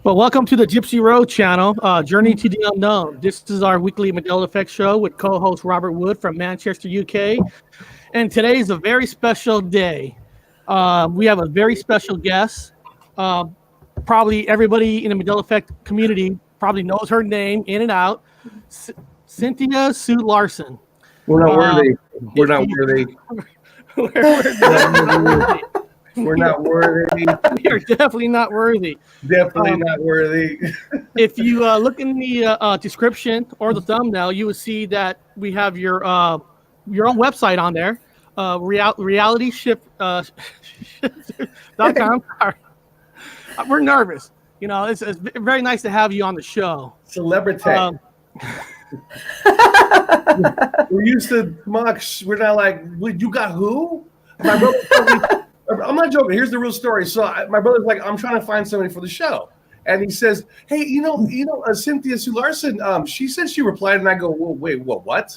Well, welcome to the Gypsy Road channel, Journey to the Unknown. This is our weekly Mandela Effect show with co-host Robert Wood from Manchester, UK. And today is a very special day. We have a very special guest. Probably everybody in the Mandela Effect community probably knows her name in and out. Cynthia Sue Larson. We're not worthy. We're not worthy. We're not worthy. We are definitely not worthy. Definitely not worthy. If you look in the description or the thumbnail, you will see that we have your own website on there, realityship.com. We're nervous. You know, it's very nice to have you on the show. Celebrity. We're used to mocks. We're not like, you got who? My brother. I'm not joking. Here's the real story. So my brother's like, I'm trying to find somebody for the show, and he says, "Hey, Cynthia Sue Larson. She said she replied," and I go, "Well, wait, what?"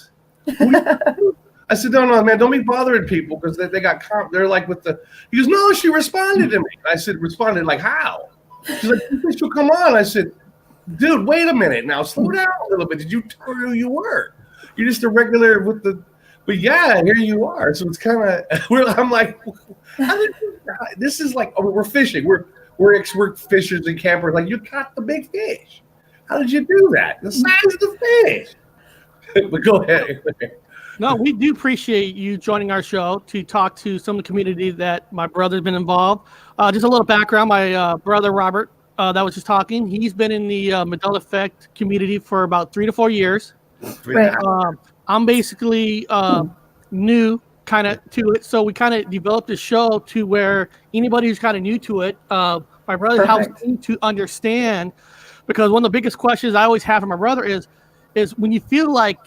I said, "No, man, don't be bothering people because they got they're like with the." He goes, "No, she responded to me." I said, "Responded like how?" She's like, "You think she'll come on?" I said, "Dude, wait a minute now. Slow down a little bit. Did you tell her who you were? You're just a regular with the." But yeah, here you are. So it's kind of. I'm like, this is like we're fishing. We're fishers and campers. Like you caught the big fish. How did you do that? The size of the fish. But go ahead. No, we do appreciate you joining our show to talk to some of the community that my brother's been involved. Just a little background. My brother Robert, that was just talking. He's been in the Mandela Effect community for about 3 to 4 years. Right. I'm basically new kind of to it. So we kind of developed a show to where anybody who's kind of new to it, my brother helps me to understand, because one of the biggest questions I always have for my brother is when you feel like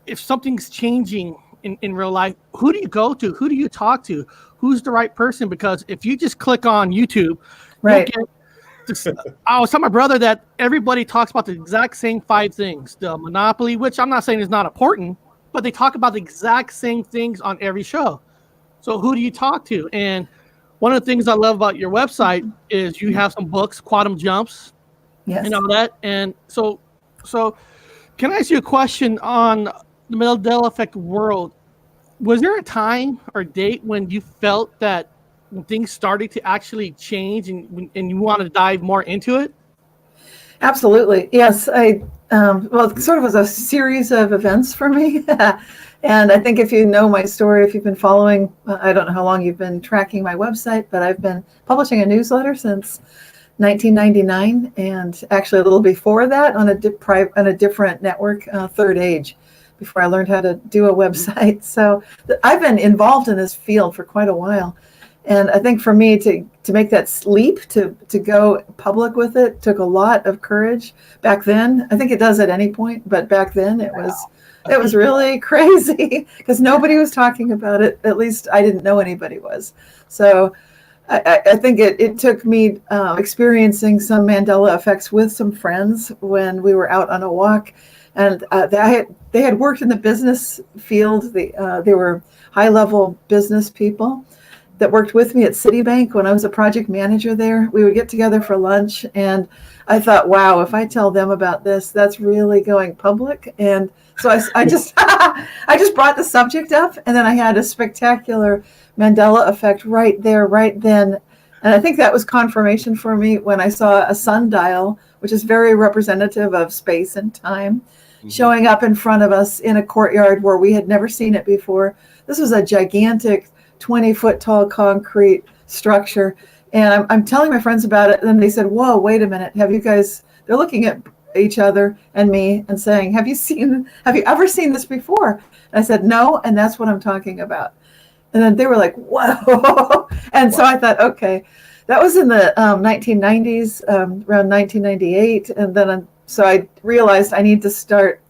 if something's changing in real life, who do you go to? Who do you talk to? Who's the right person? Because if you just click on YouTube, right. I was telling my brother that everybody talks about the exact same 5 things. The Monopoly, which I'm not saying is not important, but they talk about the exact same things on every show. So who do you talk to? And one of the things I love about your website is you have some books, Quantum Jumps, and all that. And so can I ask you a question on the Mandela Effect world? Was there a time or date when you felt that when things started to actually change and you wanted to dive more into it? Absolutely. Yes. Well, it sort of was a series of events for me. And I think if you know my story, if you've been following, I don't know how long you've been tracking my website, but I've been publishing a newsletter since 1999, and actually a little before that on a different network, Third Age, before I learned how to do a website. So I've been involved in this field for quite a while. And I think for me to make that leap to go public with it took a lot of courage back then. I think it does at any point, but back then it was really crazy because nobody was talking about it. At least I didn't know anybody was. So I think it took me experiencing some Mandela effects with some friends when we were out on a walk, and they had worked in the business field. They were high-level business people that worked with me at Citibank when I was a project manager there. We would get together for lunch, and I thought, wow, if I tell them about this, that's really going public. And so I just I just brought the subject up, and then I had a spectacular Mandela effect right there, right then. And I think that was confirmation for me when I saw a sundial, which is very representative of space and time, showing up in front of us in a courtyard where we had never seen it before. This was a gigantic 20-foot tall concrete structure. And I'm telling my friends about it. And they said, whoa, wait a minute. They're looking at each other and me and saying, have you ever seen this before? And I said, no. And that's what I'm talking about. And then they were like, whoa. And so I thought, okay, that was in the 1990s, around 1998. And then so I realized I need to start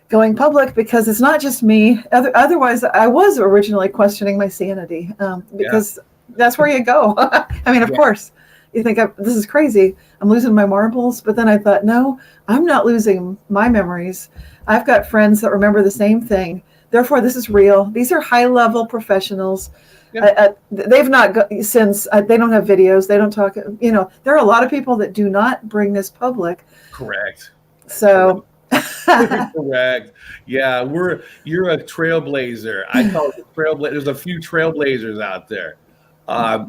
going public because it's not just me. Otherwise, I was originally questioning my sanity because that's where you go. I mean, of course, you think this is crazy. I'm losing my marbles. But then I thought, no, I'm not losing my memories. I've got friends that remember the same thing Therefore, this is real. These are high-level professionals. Yeah. They've not since they don't have videos. They don't talk. There are a lot of people that do not bring this public. Correct. So. Correct. Yeah, you're a trailblazer. I call it a trailblazer. There's a few trailblazers out there.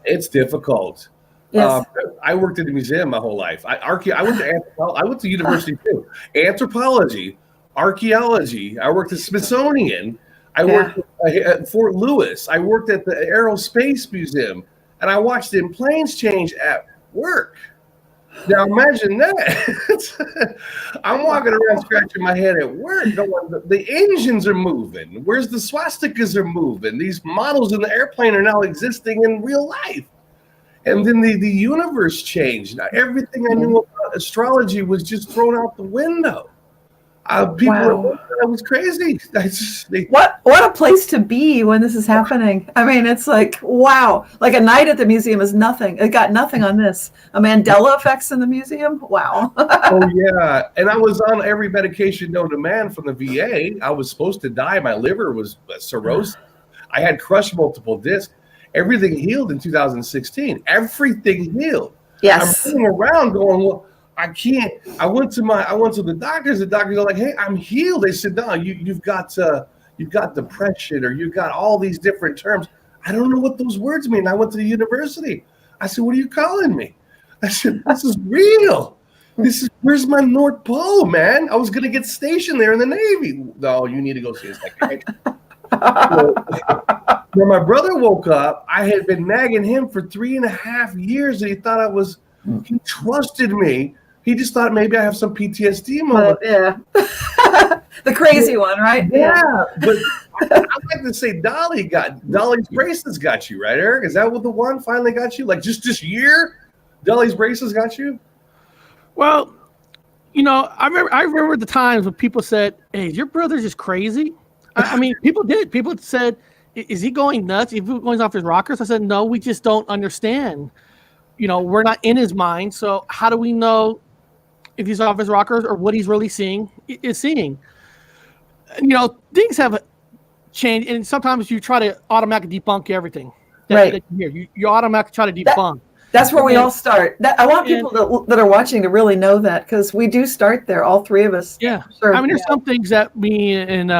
It's difficult. Yes. I worked in the museum my whole life. I went to university too. Anthropology, archaeology. I worked at Smithsonian. I worked at Fort Lewis. I worked at the Aerospace Museum, and I watched the planes change at work. Now imagine that. I'm walking around scratching my head at work. The engines are moving. Where's the swastikas are moving? These models in the airplane are now existing in real life. And then the universe changed. Now, everything I knew about astrology was just thrown out the window. People, it was crazy. What a place to be when this is happening. I mean, it's like, wow. Like a night at the museum is nothing. It got nothing on this. A Mandela effects in the museum? Wow. Oh, yeah. And I was on every medication known to man from the VA. I was supposed to die. My liver was cirrhosis. I had crushed multiple discs. Everything healed in 2016. Everything healed. Yes. I'm running around going, well, I can't. I went to the doctors. The doctors are like, "Hey, I'm healed." They said, "No, you've got depression, or you've got all these different terms." I don't know what those words mean. I went to the university. I said, "What are you calling me?" I said, "This is real. Where's my North Pole, man? I was gonna get stationed there in the Navy." No, you need to go see a psychiatrist. When my brother woke up, I had been nagging him for 3.5 years, and he thought he trusted me. He just thought maybe I have some PTSD moment. Yeah. The crazy one, right? Yeah. But I like to say Dolly's braces got you, right, Eric? Is that what the one finally got you? Like just this year, Dolly's braces got you? Well, I remember the times when people said, "Hey, your brother's just crazy." I mean, people did. People said, "Is he going nuts? Is he going off his rockers?" I said, "No, we just don't understand. We're not in his mind. So how do we know if he's off his rockers or what he's really seeing is seeing?" Things have changed, and sometimes you try to automatically debunk everything that you hear. You automatically try to debunk. That's where we all start. I want people that are watching to really know that, because we do start there, all three of us. Yeah. Sure. I mean, there's some things that me and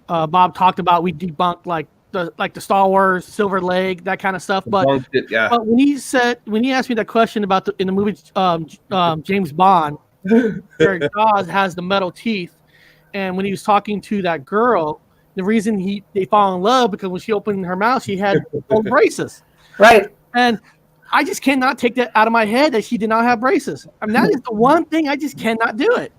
Bob talked about. We debunked, like the Star Wars Silver Leg, that kind of stuff. But when he asked me that question about in the movie James Bond, where Jaws has the metal teeth, and when he was talking to that girl, the reason they fall in love because when she opened her mouth, she had gold braces. Right. And I just cannot take that out of my head that she did not have braces. I mean, that is the one thing I just cannot do it.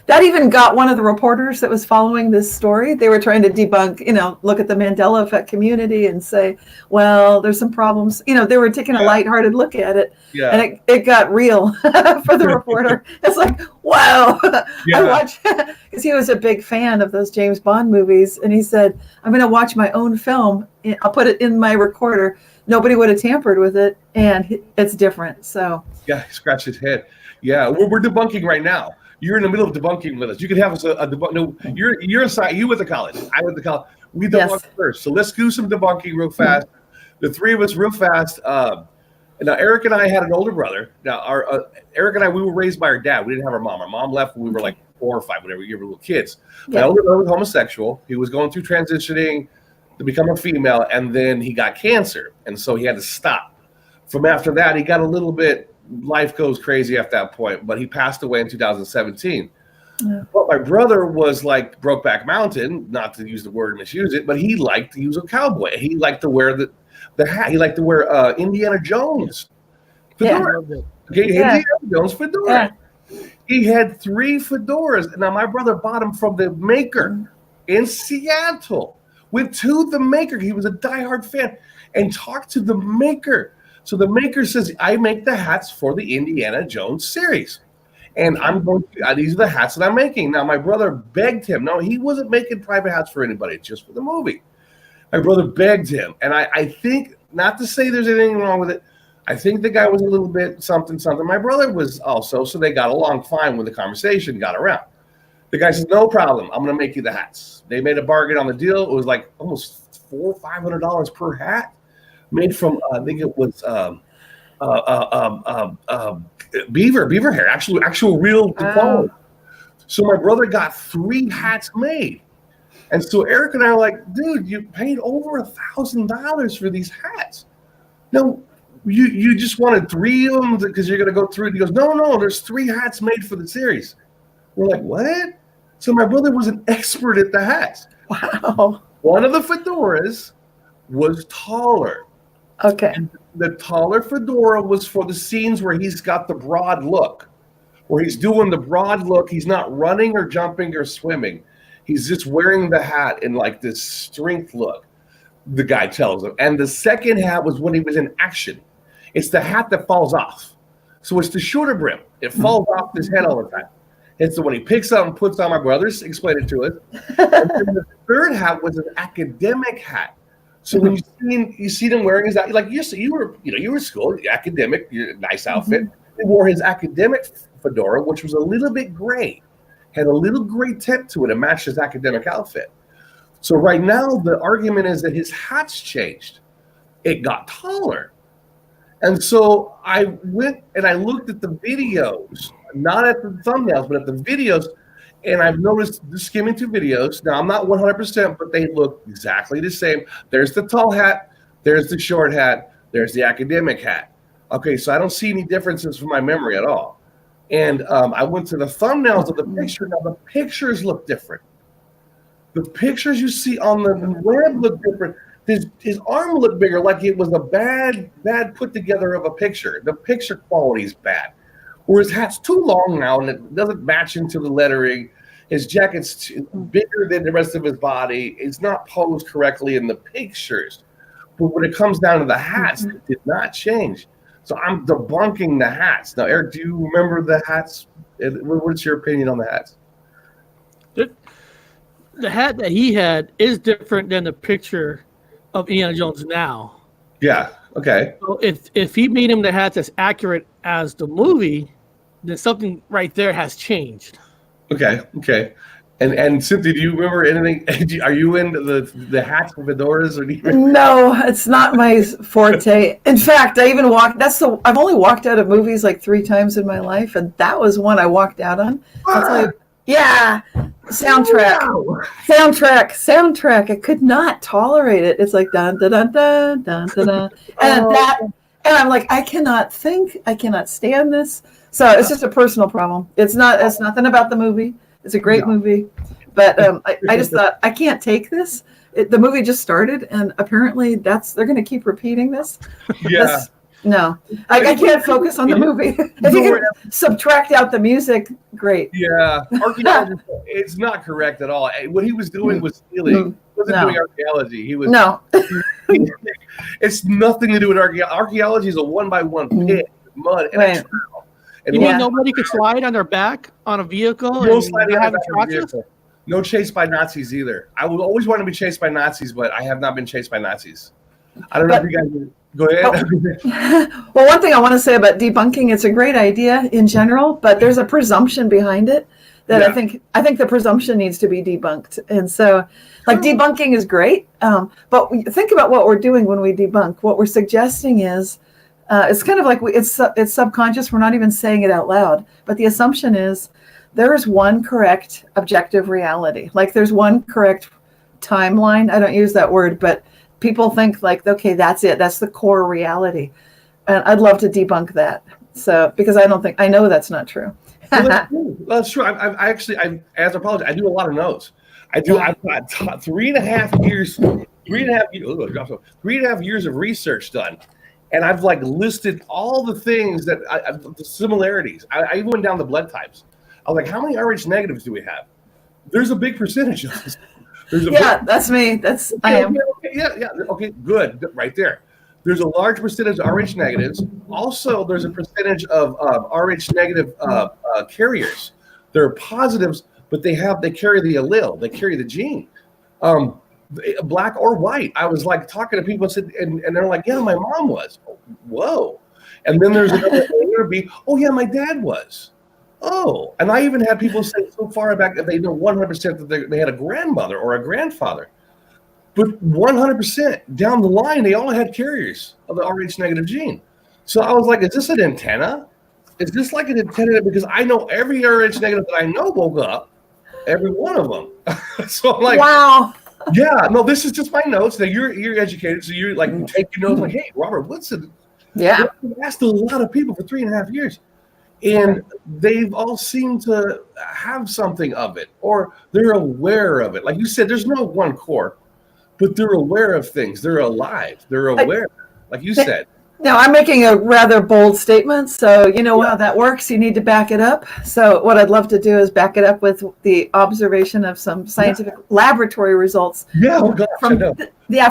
That even got one of the reporters that was following this story. They were trying to debunk, look at the Mandela effect community and say, well, there's some problems. They were taking a lighthearted look at it. Yeah. And it got real for the reporter. It's like, wow. Yeah. I watched, because he was a big fan of those James Bond movies. And he said, I'm going to watch my own film. I'll put it in my recorder. Nobody would have tampered with it. And it's different. So. Yeah, he scratched his head. Yeah, we're debunking right now. You're in the middle of debunking with us. You could have us a debunk. No, you're assigned. You went to college. I went to college. We debunked first. So let's do some debunking real fast. The three of us real fast. Now Eric and I had an older brother. Now Eric and I, we were raised by our dad. We didn't have our mom. Our mom left when we were like 4 or 5, whenever we were little kids. My older brother was homosexual. He was going through transitioning to become a female, and then he got cancer, and so he had to stop. From after that, he got a little bit. Life goes crazy at that point, but he passed away in 2017. Yeah. But my brother was like Brokeback Mountain, not to use the word and misuse it, but he liked to use a cowboy. He liked to wear the hat. He liked to wear Indiana Jones fedora. Yeah. Okay, Indiana Jones fedora. Yeah. He had 3 fedoras. Now my brother bought them from the maker in Seattle. Went to the maker. He was a diehard fan and talked to the maker. So the maker says, I make the hats for the Indiana Jones series. And I'm going to, these are the hats that I'm making. Now, my brother begged him. No, he wasn't making private hats for anybody, just for the movie. My brother begged him. And I think, not to say there's anything wrong with it, I think the guy was a little bit something. My brother was also, so they got along fine when the conversation got around. The guy says, no problem. I'm going to make you the hats. They made a bargain on the deal. It was like almost $400 or $500 per hat, made from I think it was beaver hair, actual real quality. So my brother got 3 hats made. And so Eric and I are like, dude, you paid over $1,000 for these hats. No, you just wanted 3 of them because you're going to go through it. He goes, no, there's 3 hats made for the series. We're like, what? So my brother was an expert at the hats. Wow. One of the fedoras was taller. Okay. And the taller fedora was for the scenes where he's got the broad look, where he's doing the broad look. He's not running or jumping or swimming. He's just wearing the hat in like this strength look, the guy tells him. And the second hat was when he was in action. It's the hat that falls off. So it's the shorter brim. It falls off his head all the time. And so when he picks up and puts on, my brothers explained it to us. And then the third hat was an academic hat. So when you see them wearing his, like you were in school, academic, nice outfit. He wore his academic fedora, which was a little bit gray, had a little gray tint to it, and matched his academic outfit. So right now the argument is that his hat's changed. It got taller. And so I went and I looked at the videos, not at the thumbnails, but at the videos. And I've noticed skimming through videos. Now, I'm not 100%, but they look exactly the same. There's the tall hat. There's the short hat. There's the academic hat. Okay, so I don't see any differences from my memory at all. And I went to the thumbnails of the picture. Now, the pictures look different. The pictures you see on the web look different. His arm looked bigger, like it was a bad put together of a picture. The picture quality is bad. Where his hat's too long now and it doesn't match into the lettering. His jacket's bigger than the rest of his body. It's not posed correctly in the pictures. But when it comes down to the hats, it did not change. So I'm debunking the hats. Now, Eric, do you remember the hats? What's your opinion on the hats? The hat that he had is different than the picture of Indiana Jones now. Yeah. Okay. So if he made him the hat that's accurate as the movie, then something right there has changed. Okay. And Cynthia, do you remember anything? Are you into the hats and fedoras, or do you remember? No, it's not my forte. In fact, I even I've only walked out of movies like 3 times in my life, and that was one I walked out on. Yeah, soundtrack. I could not tolerate it. It's like dun dun dun dun dun dun, dun. And I'm like, I cannot stand this. So it's just a personal problem. It's nothing about the movie. It's a great movie, but I just thought, I can't take this. The movie just started, and apparently they're going to keep repeating this. Yeah. No, I can't focus on the movie. If you can subtract out the music, great. Yeah, archaeology, it's not correct at all. What he was doing was stealing. He wasn't doing archaeology. He was It's nothing to do with archaeology. Archaeology is a 1x1 pit, mud, and a trail. And you mean nobody could slide on their back on a vehicle? No sliding on a vehicle. No chase by Nazis either. I would always want to be chased by Nazis, but I have not been chased by Nazis. I don't know if you guys go ahead. Well, one thing I want to say about debunking, it's a great idea in general, but there's a presumption behind it that I think the presumption needs to be debunked. And so like debunking is great, but think about what we're doing when we debunk. What we're suggesting is it's kind of like it's subconscious. We're not even saying it out loud, but the assumption is there is one correct objective reality. Like there's one correct timeline. I don't use that word, but people think like, okay, that's it. That's the core reality. And I'd love to debunk that. So, because I know that's not true. Well, that's true. I actually, as an anthropologist, I do a lot of no's. I've got 3.5 years of research done. And I've like listed all the things that the similarities. I even went down the blood types. I was like, how many Rh negatives do we have? There's a big percentage of this. That's me. I am. Okay, good. Right there. There's a large percentage of Rh negatives. Also, there's a percentage of Rh negative carriers. They're positives, but they carry the allele. They carry the gene. Black or white. I was like talking to people and said, and they're like, yeah, my mom was. Whoa. And then there's another layer B. Oh yeah, my dad was. Oh, and I even had people say so far back that they know 100% that they had a grandmother or a grandfather. But 100% down the line, they all had carriers of the Rh negative gene. So I was like, is this an antenna? Is this like an antenna? Because I know every Rh negative that I know woke up, every one of them. So I'm like, Wow. yeah, no, this is just my notes. Now you're educated, so you're like take your notes like, hey, Robert Woodson. Yeah. Asked a lot of people for 3.5 years. And they've all seemed to have something of it, or they're aware of it. Like you said, there's no one core, but they're aware of things. They're alive. They're aware, like you said. Now, I'm making a rather bold statement, so you know how that works. You need to back it up. So what I'd love to do is back it up with the observation of some scientific laboratory results. Yeah, oh gosh, I know.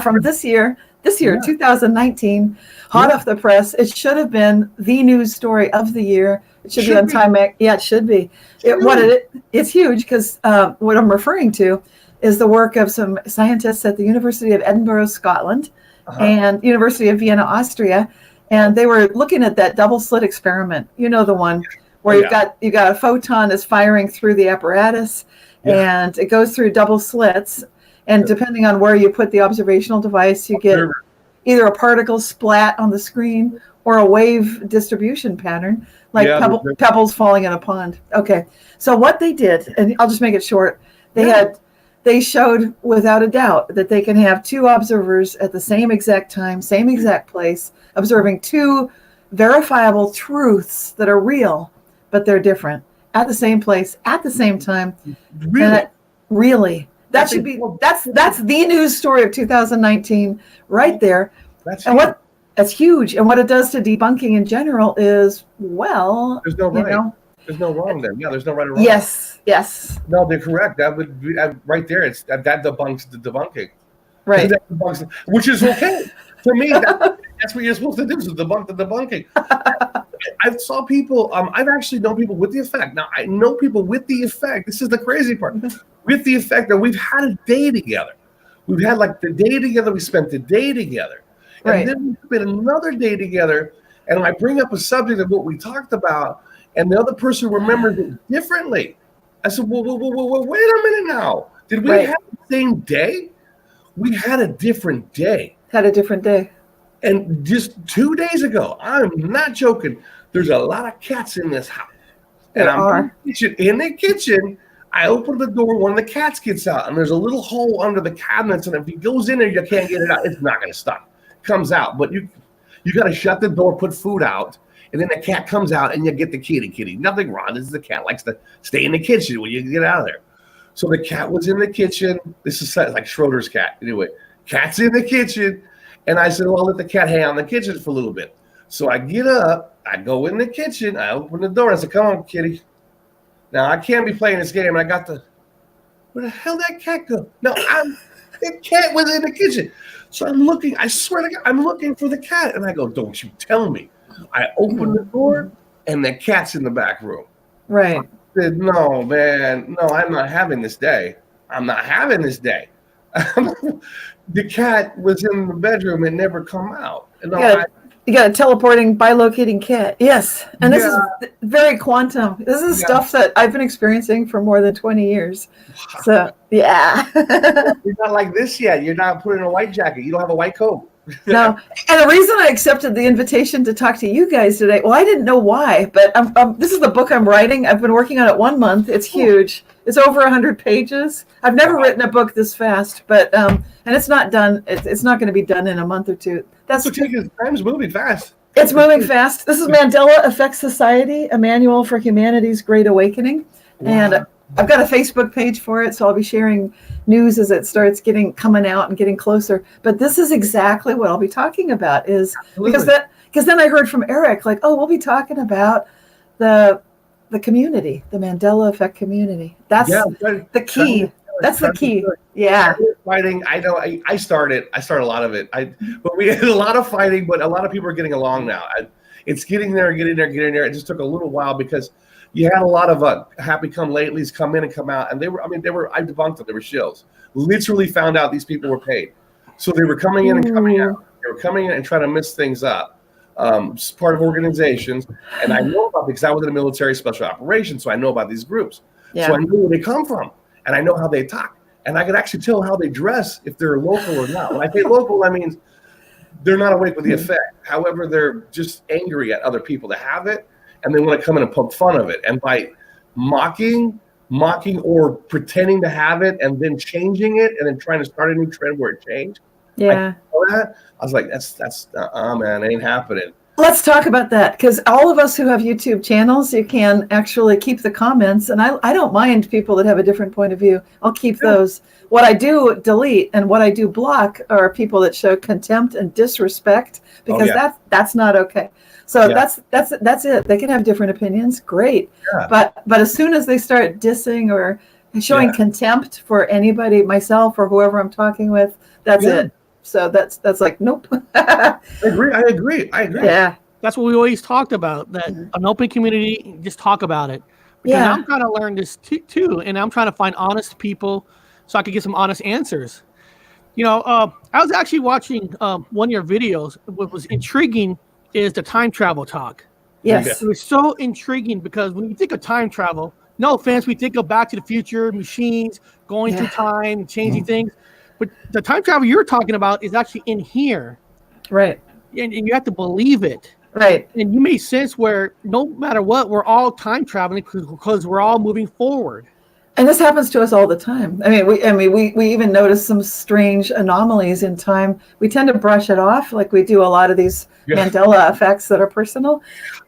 From this year, 2019, hot off the press. It should have been the news story of the year. It should be on Time. Yeah, it should be. It's huge because what I'm referring to is the work of some scientists at the University of Edinburgh, Scotland, and University of Vienna, Austria, and they were looking at that double slit experiment. You know, the one where you got a photon is firing through the apparatus, and it goes through double slits, and depending on where you put the observational device, you get either a particle splat on the screen or a wave distribution pattern, like pebbles falling in a pond. Okay, so what they did, and I'll just make it short, they showed without a doubt that they can have two observers at the same exact time, same exact place, observing two verifiable truths that are real, but they're different at the same place, at the same time. Really? That should be, that's the news story of 2019 right there. That's huge. And what it does to debunking in general is, well, there's no right. There's no wrong there. Yeah, there's no right or wrong. Yes. No, they're correct. That would be right there. It's that debunks the debunking. Right. Which is okay. For me, that's what you're supposed to do, is debunk the debunking. I saw people, I've actually known people with the effect. Now, I know people with the effect. This is the crazy part. With the effect that we've had a day together. We've had like the day together. We spent the day together. And then we spent another day together. And I bring up a subject of what we talked about, and the other person remembers it differently. I said, well, wait a minute now. Did we have the same day? We had a different day. And just 2 days ago, I'm not joking, there's a lot of cats in this house. And I'm in the kitchen, I open the door, one of the cats gets out, and there's a little hole under the cabinets, and if he goes in there, you can't get it out. It's not going to stop. It comes out, but you got to shut the door, put food out, and then the cat comes out, and you get the kitty. Nothing wrong. This is the cat. Likes to stay in the kitchen when you get out of there. So the cat was in the kitchen. This is like Schroeder's cat. Anyway, cat's in the kitchen. And I said, well, I'll let the cat hang out in the kitchen for a little bit. So I get up. I go in the kitchen. I open the door. I said, come on, kitty. Now, I can't be playing this game. And I got where the hell did that cat go? No, the cat was in the kitchen. So I'm looking. I swear to God, I'm looking for the cat. And I go, don't you tell me. I open the door, and the cat's in the back room. Right. I said, no, man. No, I'm not having this day. I'm not having this day. The cat was in the bedroom and never come out. And you got a teleporting, bilocating cat. Yes. And this is very quantum. This is stuff that I've been experiencing for more than 20 years. Wow. So, yeah. You're not like this yet. You're not putting a white jacket. You don't have a white coat. No. And the reason I accepted the invitation to talk to you guys today, well, I didn't know why, but this is the book I'm writing. I've been working on it 1 month. It's huge. It's over 100 pages. I've never written a book this fast, but and it's not done. It's not going to be done in a month or two. That's time's moving fast. It's moving fast. This is Mandela Effect Society, a manual for humanity's great awakening. Wow. And I've got a Facebook page for it, so I'll be sharing news as it starts coming out and getting closer. But this is exactly what I'll be talking about, because then I heard from Eric, like, oh, we'll be talking about the community, the Mandela Effect community. That's the key. That's the key. Yeah. Fighting. I know. I started a lot of it. But we had a lot of fighting, but a lot of people are getting along now. It's getting there. It just took a little while because you had a lot of happy come latelys come in and come out, and I debunked them. They were shills. Literally found out these people were paid, so they were coming in and coming out. They were coming in and trying to mess things up. part of organizations, and I know about because I was in the military special operations, so I know about these groups. Yeah. So I know where they come from, and I know how they talk, and I can actually tell how they dress if they're local or not. When I say local, I mean they're not awake with the effect. However, they're just angry at other people that have it, and they want to come in and poke fun of it. And by mocking or pretending to have it and then changing it and then trying to start a new trend where it changed. Yeah. I was like, that's man, it ain't happening. Let's talk about that, because all of us who have YouTube channels, you can actually keep the comments, and I don't mind people that have a different point of view. I'll keep those. What I do delete and what I do block are people that show contempt and disrespect, because that's not okay. So that's it. They can have different opinions, great. Yeah. But as soon as they start dissing or showing contempt for anybody, myself or whoever I'm talking with, that's it. So that's like, nope. I agree. Yeah. That's what we always talked about, that an open community, just talk about it. Because I'm trying to learn this too, and I'm trying to find honest people so I could get some honest answers. You know, I was actually watching one of your videos. What was intriguing is the time travel talk. Yes. It was so intriguing because when you think of time travel, no offense, we think of Back to the Future, machines, going through time, changing things. But the time travel you're talking about is actually in here. Right. And you have to believe it. Right. And you make sense where no matter what, we're all time traveling because we're all moving forward. And this happens to us all the time. I mean, we even notice some strange anomalies in time. We tend to brush it off, like we do a lot of these Mandela effects that are personal.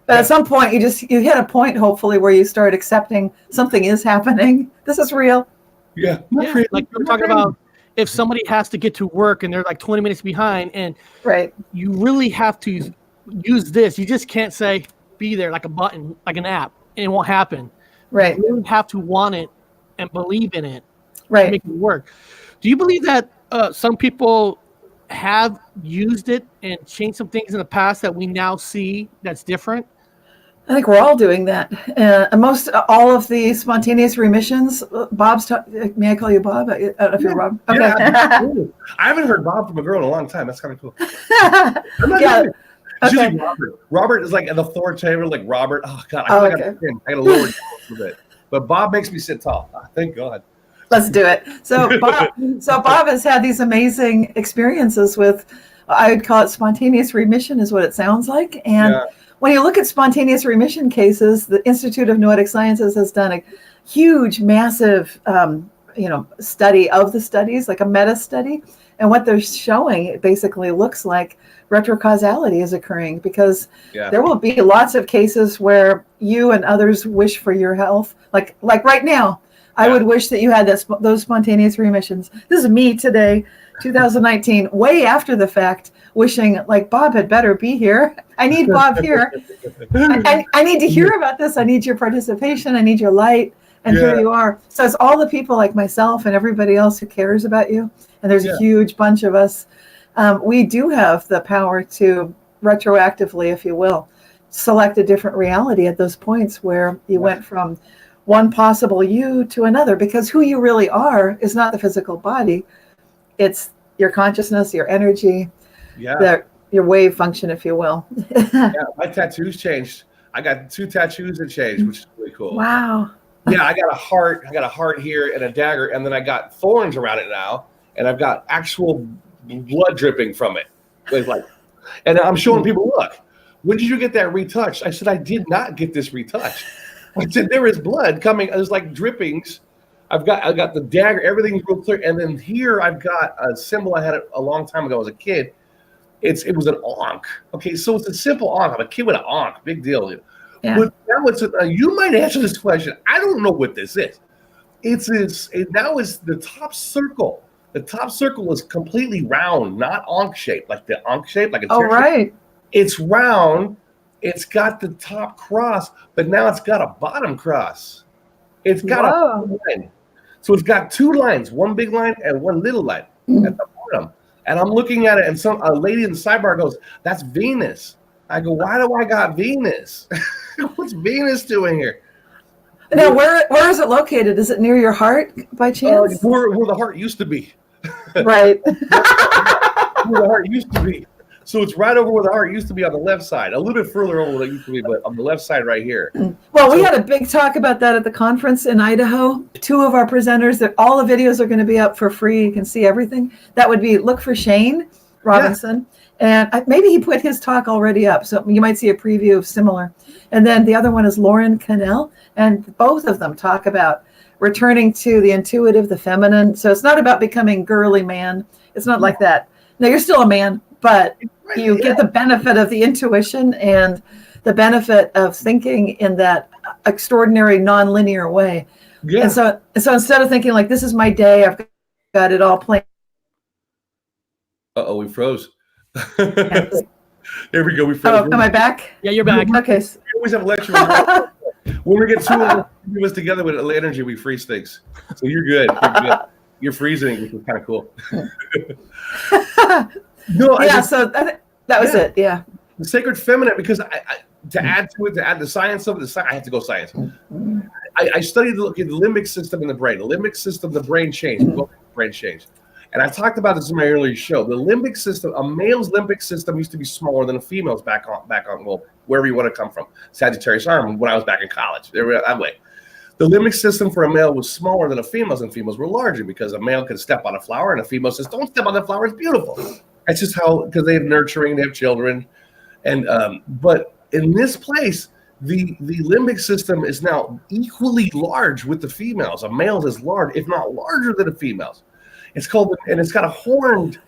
But at some point, you hit a point, hopefully, where you start accepting something is happening. This is real. Yeah. Like we're talking about, if somebody has to get to work and they're like 20 minutes behind, and you really have to use this. You just can't say be there like a button, like an app, and it won't happen. Right. You really have to want it and believe in it to make it work. Do you believe that some people have used it and changed some things in the past that we now see that's different? I think we're all doing that. All of the spontaneous remissions. May I call you Bob? I don't know if you're Rob. Okay. Yeah, I haven't heard Bob from a girl in a long time. That's kind of cool. She's like Robert. Robert is like an authoritative, like Robert. Oh God, I got to lower it a little bit. But Bob makes me sit tall. Oh, thank God. Let's do it. So Bob has had these amazing experiences with, I would call it spontaneous remission, is what it sounds like, and. When you look at spontaneous remission cases, the Institute of Noetic Sciences has done a huge, massive, study of the studies, like a meta study. And what they're showing, it basically looks like retrocausality is occurring, because there will be lots of cases where you and others wish for your health. Like right now, I would wish that you had those spontaneous remissions. This is me today, 2019, way after the fact, wishing like Bob had better be here. I need Bob here. I need to hear about this. I need your participation. I need your light. And here you are. So it's all the people like myself and everybody else who cares about you. And there's a huge bunch of us. We do have the power to retroactively, if you will, select a different reality at those points where you went from one possible you to another, because who you really are is not the physical body. It's your consciousness, your energy, your wave function, if you will. My tattoos changed. I got 2 tattoos that changed, which is really cool. Wow. Yeah, I got a heart. I got a heart here and a dagger, and then I got thorns around it now, and I've got actual blood dripping from it. It's like, and I'm showing people, look, when did you get that retouched? I said, I did not get this retouched. I said, there is blood coming. There's like drippings. I got the dagger. Everything's real clear. And then here I've got a symbol I had a long time ago as a kid. It was an Ankh. Okay, so it's a simple Ankh. I'm a kid with an Ankh. Big deal. Yeah. But now you might answer this question. I don't know what this is. Now it's the top circle. The top circle is completely round, not Ankh shaped, like the Ankh shape, like a tear shape. It's round. It's got the top cross, but now it's got a bottom cross. It's got a line. So it's got 2 lines, one big line and one little line at the bottom. And I'm looking at it, and a lady in the sidebar goes, "That's Venus." I go, "Why do I got Venus? What's Venus doing here?" Now, where is it located? Is it near your heart by chance? Where the heart used to be. Right. Where the heart used to be. So it's right over where the heart used to be on the left side, a little bit further over than it used to be, but on the left side right here. Well, we had a big talk about that at the conference in Idaho. Two of our presenters, that all the videos are going to be up for free. You can see everything. That would be look for Shane Robinson. And maybe he put his talk already up, so you might see a preview of similar. And then the other one is Lauren Cannell, and both of them talk about returning to the intuitive, the feminine. So it's not about becoming girly man. It's not like that. No, you're still a man, but you get the benefit of the intuition and the benefit of thinking in that extraordinary nonlinear way. Yeah. And so instead of thinking like, this is my day, I've got it all planned. We froze. There we go. We froze. Oh, am I back? Yeah, you're back. Okay. We always have a lecture. When we get two of us together with energy, we freeze things. So you're good. You're good. You're freezing, which is kind of cool. No, yeah. So that was it. Yeah. The sacred feminine, because to add to it, to add the science of it, I have to go science. I studied the limbic system in the brain. The limbic system, the brain change. Brain change. And I talked about this in my earlier show. The limbic system, a male's limbic system used to be smaller than a female's back on, well, wherever you want to come from. Sagittarius arm, when I was back in college. That way. The limbic system for a male was smaller than a female's, and females were larger because a male could step on a flower and a female says, don't step on the flower, it's beautiful. That's just how, because they have nurturing, they have children. And but in this place, the limbic system is now equally large with the females. A male is large, if not larger than the females. It's called, and it's got a horned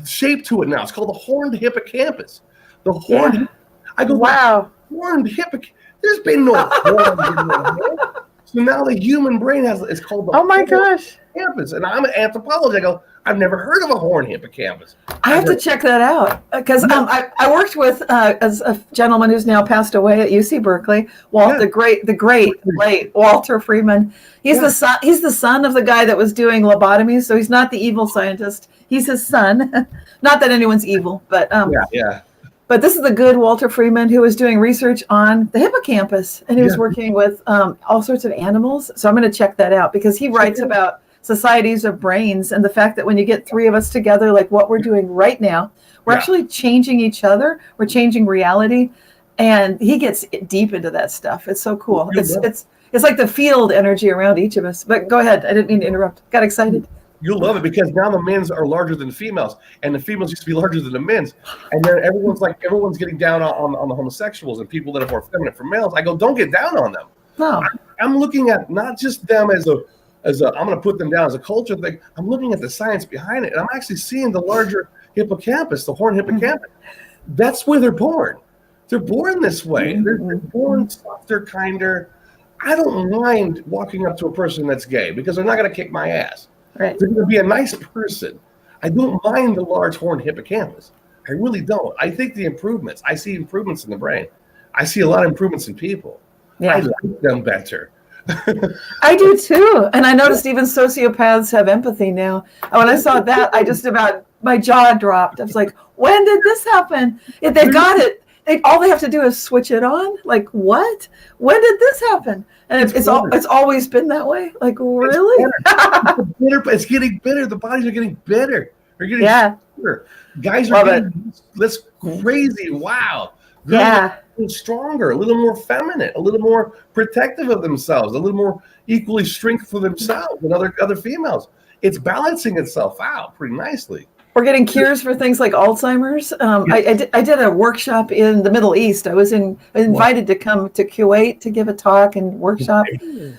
shape to it now. It's called the horned hippocampus. The horned, I go, wow, horned hippocampus. There's been no horn. So now the human brain it's called the oh my gosh hippocampus. And I'm an anthropologist. I go, I've never heard of a horned hippocampus. I have to check that out because I worked with as a gentleman who's now passed away at UC Berkeley, the great late Walter Freeman. He's the son. He's the son of the guy that was doing lobotomies. So he's not the evil scientist. He's his son. Not that anyone's evil, but But this is the good Walter Freeman who was doing research on the hippocampus, and he was working with all sorts of animals. So I'm going to check that out because he writes about societies of brains and the fact that when you get three of us together, like what we're doing right now, we're actually changing each other. We're changing reality, and he gets deep into that stuff. It's so cool. It's like the field energy around each of us. But go ahead. I didn't mean to interrupt. Got excited. You'll love it because now the men's are larger than the females, and the females used to be larger than the men's. And then everyone's getting down on the homosexuals and people that are more feminine for males. I go, don't get down on them. No, I'm looking at not just them as a I'm going to put them down as a culture thing. I'm looking at the science behind it, and I'm actually seeing the larger hippocampus, the horn hippocampus. That's where they're born. They're born this way. They're born softer, kinder. I don't mind walking up to a person that's gay because they're not going to kick my ass. right. They're going to be a nice person. I don't mind the large horn hippocampus. I really don't. I think the improvements. I see improvements in the brain. I see a lot of improvements in people. Yeah. I like them better. I do too. And I noticed even sociopaths have empathy now. And when I saw that, my jaw dropped. I was like, when did this happen? If they got it, all they have to do is switch it on. Like, what? When did this happen? And it's always been that way. Like, really? It's getting better. The bodies are getting better. They're getting better. Guys are getting less crazy. Wow. They're a little stronger, a little more feminine, a little more protective of themselves, a little more equally strength for themselves than other females. It's balancing itself out pretty nicely. We're getting cures for things like Alzheimer's. I did a workshop in the Middle East. I was invited to come to Kuwait to give a talk and workshop,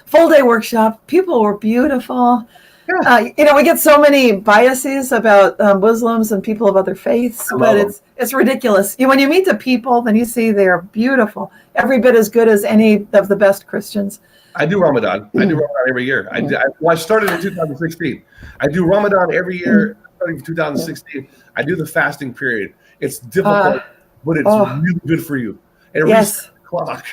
full day workshop. People were beautiful. We get so many biases about Muslims and people of other faiths, but it's ridiculous. When you meet the people, then you see they're beautiful, every bit as good as any of the best Christians. I do Ramadan. I do Ramadan every year. I started in 2016. I do Ramadan every year. Starting in 2016, I do the fasting period. It's difficult, but it's really good for you. It resets the clock.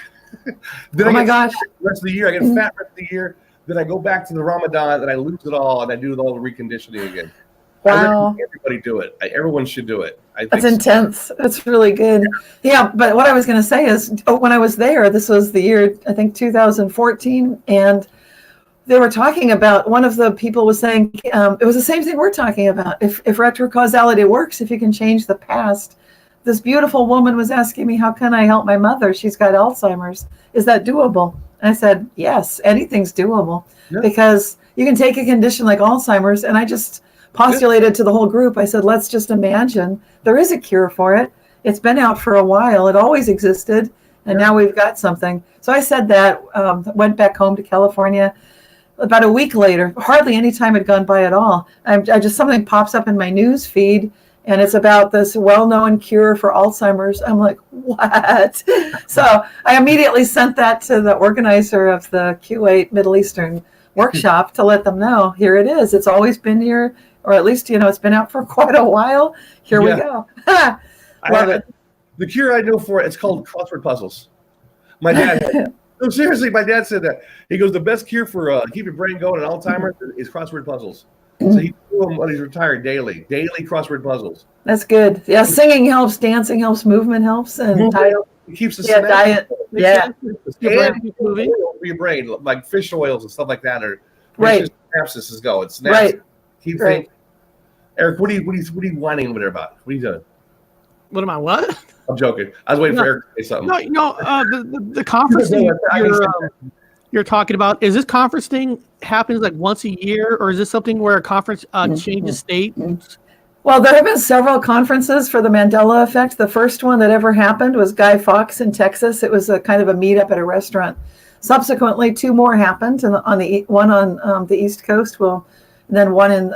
Then gosh! The rest of the year, I get fat rest of the year. Then I go back to the Ramadan, and I lose it all, and I do all the reconditioning again. Wow! Everybody do it. Everyone should do it. That's intense. That's really good. Yeah, but what I was going to say is, when I was there, this was the year I think 2014, and they were talking about, one of the people was saying, it was the same thing we're talking about. If retrocausality works, if you can change the past, this beautiful woman was asking me, how can I help my mother? She's got Alzheimer's. Is that doable? And I said, yes, anything's doable because you can take a condition like Alzheimer's. And I just postulated to the whole group. I said, let's just imagine there is a cure for it. It's been out for a while. It always existed. And now we've got something. So I said that, went back home to California. About a week later, hardly any time had gone by at all. I just something pops up in my news feed, and it's about this well-known cure for Alzheimer's. I'm like, what? So I immediately sent that to the organizer of the Q8 Middle Eastern workshop to let them know, here it is. It's always been here, or at least, it's been out for quite a while. Here we go. Love it. The cure I know for it, it's called crossword puzzles. My dad had, no, seriously, my dad said that. He goes, the best cure for keep your brain going and Alzheimer's is crossward puzzles. So he do them when he's retired daily crossword puzzles. That's good. Yeah, singing helps, dancing helps, movement helps, and it keeps the diet. Yeah, for your brain, like fish oils and stuff like that, or right. Synapses go. It's right. Keep thinking. Eric, what are you whining over there about? What are you doing? What am I? What? I'm joking. I was waiting for Eric to say something. No, the conference thing you're talking about, is this conference thing happens like once a year, or is this something where a conference changes state? Well, there have been several conferences for the Mandela Effect. The first one that ever happened was Guy Fawkes in Texas. It was a kind of a meetup at a restaurant. Subsequently, 2 more happened, and one on the East Coast. And then one in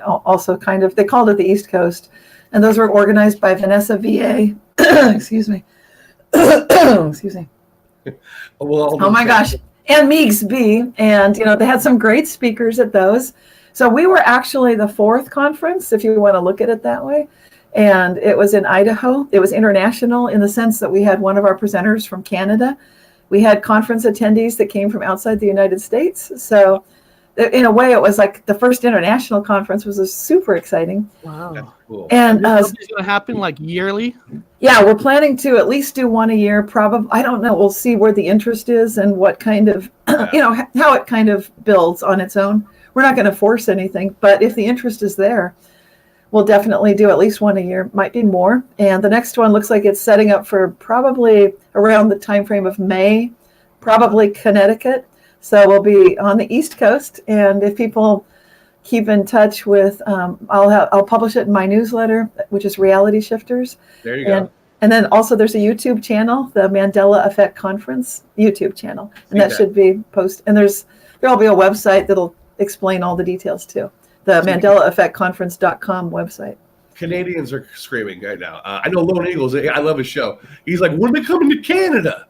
also kind of, they called it the East Coast, and those were organized by Vanessa VA. Excuse me. Excuse me. Oh my gosh. And Meigs B. And, they had some great speakers at those. So we were actually the 4th conference, if you want to look at it that way. And it was in Idaho. It was international in the sense that we had one of our presenters from Canada. We had conference attendees that came from outside the United States. So in a way, it was like the first international conference was super exciting. Wow. That's cool. And it's going to happen like yearly? Yeah, we're planning to at least do one a year. Probably, I don't know. We'll see where the interest is and what kind of, how it kind of builds on its own. We're not going to force anything, but if the interest is there, we'll definitely do at least one a year. Might be more. And the next one looks like it's setting up for probably around the time frame of May, probably Connecticut. So we'll be on the East Coast, and if people keep in touch with, I'll publish it in my newsletter, which is Reality Shifters. There you go. And then also there's a YouTube channel, the Mandela Effect Conference YouTube channel, and that should be posted. And there'll be a website that'll explain all the details too. The MandelaEffectConference.com website. Canadians are screaming right now. I know Lone Eagles. I love his show. He's like, when are we coming to Canada?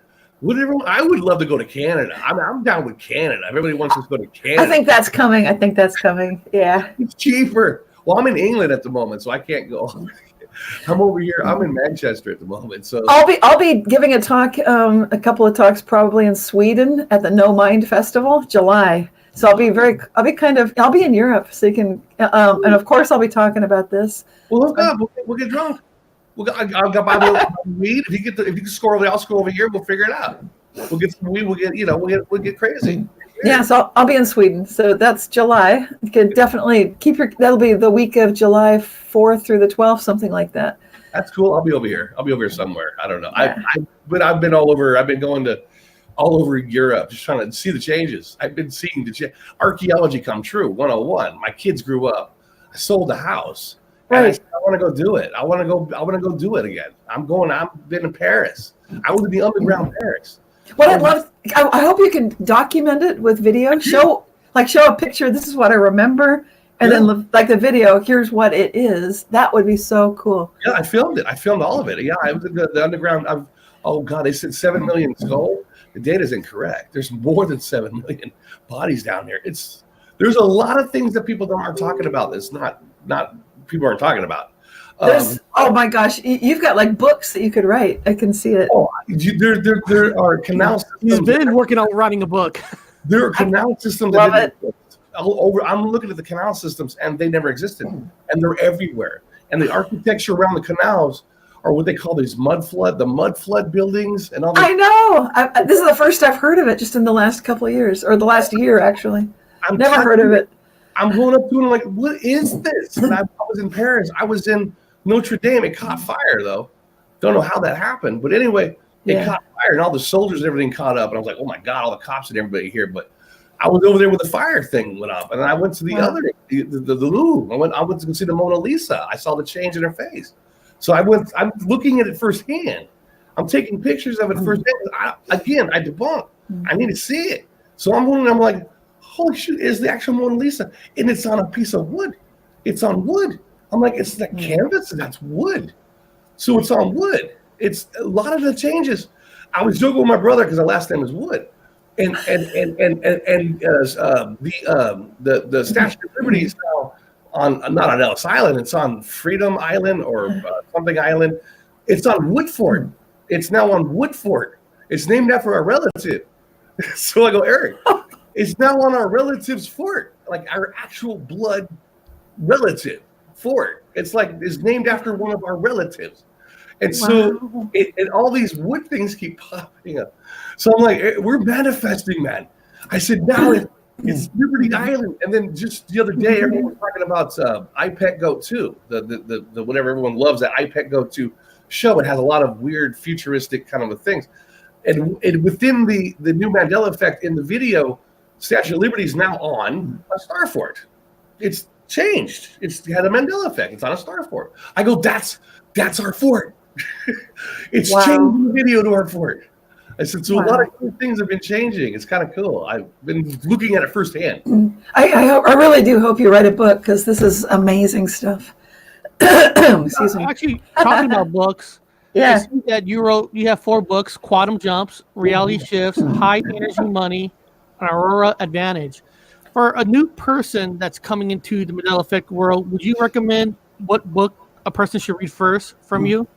I would love to go to Canada. I'm down with Canada. Everybody wants us to go to Canada. I think that's coming. Yeah. It's cheaper. Well, I'm in England at the moment, so I can't go. I'm over here. I'm in Manchester at the moment. So I'll be giving a talk, a couple of talks probably in Sweden at the No Mind Festival, July. So I'll be in Europe, so you can, and of course I'll be talking about this. Well, hook up. We'll get drunk. I'll go buy the weed. If you can score over, I'll score over here. We'll figure it out. We'll get some weed. We'll get crazy. Yeah, so I'll be in Sweden. So that's July. You can definitely that'll be the week of July 4th through the 12th, something like that. That's cool. I'll be over here. somewhere. I don't know. Yeah. But I've been all over. I've been going to all over Europe, just trying to see the changes. I've been seeing the archaeology come true. 101. My kids grew up. I sold the house. Right. And I said, I want to go do it. I want to go do it again. I've been in Paris. I was in the underground Paris. What I'd love, I hope you can document it with video. Show a picture. This is what I remember, and then like the video. Here's what it is. That would be so cool. Yeah, I filmed it. I filmed all of it. Yeah, I was in the underground. Oh God, they said 7 million skulls. The data's incorrect. There's more than 7 million bodies down there. There's a lot of things that people aren't talking about. That's not people aren't talking about. Oh my gosh, you've got like books that you could write. I can see it. Oh, there are canal systems. He's been working on writing a book. There are canal systems. Love it. I'm looking at the canal systems, and they never existed, and they're everywhere. And the architecture around the canals are what they call the mud flood buildings, and all. I know. This is the first I've heard of it, just in the last couple of years, or the last year actually. I've never heard of it. I'm going up to it, like, what is this? And I was in Paris. I was in Notre Dame. It caught fire, though. Don't know how that happened, but anyway, it Yeah. caught fire, and all the soldiers and everything caught up, and I was like, oh my god, all the cops and everybody here. But I was over there with the fire thing went up, and I went to the Wow. other the Louvre. I went to go see the Mona Lisa. I saw the change in her face. So I'm looking at it firsthand. I'm taking pictures of it firsthand. I debunk. I need to see it. So I'm like, holy shit, is the actual Mona Lisa? And it's on a piece of wood. It's on wood. I'm like, it's that canvas, and that's wood. So it's on wood. It's a lot of the changes. I was joking with my brother because the last name is Wood, and the Statue of Liberty is now on not on Ellis Island. It's on Freedom Island or something island. It's on Woodford. It's now on Woodford. It's named after our relative. So I go, Eric, it's now on our relative's fort, like our actual blood relative fort. It's named after one of our relatives. And so Wow. and all these wood things keep popping up. So I'm like, we're manifesting, man. I said, now it's Liberty Island. And then just the other day, everyone was talking about iPet Go 2, the whatever everyone loves, that iPet Go 2 show. It has a lot of weird futuristic kind of things. And within the new Mandela effect in the video, Statue of Liberty is now on a star fort. It's changed. It had a Mandela effect. It's on a star fort. I go, that's our fort. It's Wow. changing the video to our fort. I said, so a lot Wow. of cool things have been changing. It's kind of cool. I've been looking at it firsthand. I really do hope you write a book because this is amazing stuff. Excuse me. Actually, talking about books, I Yeah. see that you have 4 books: Quantum Jumps, Reality Shifts, High Energy Money, and Aurora Advantage. For a new person that's coming into the Mandela Effect world, would you recommend what book a person should read first from you?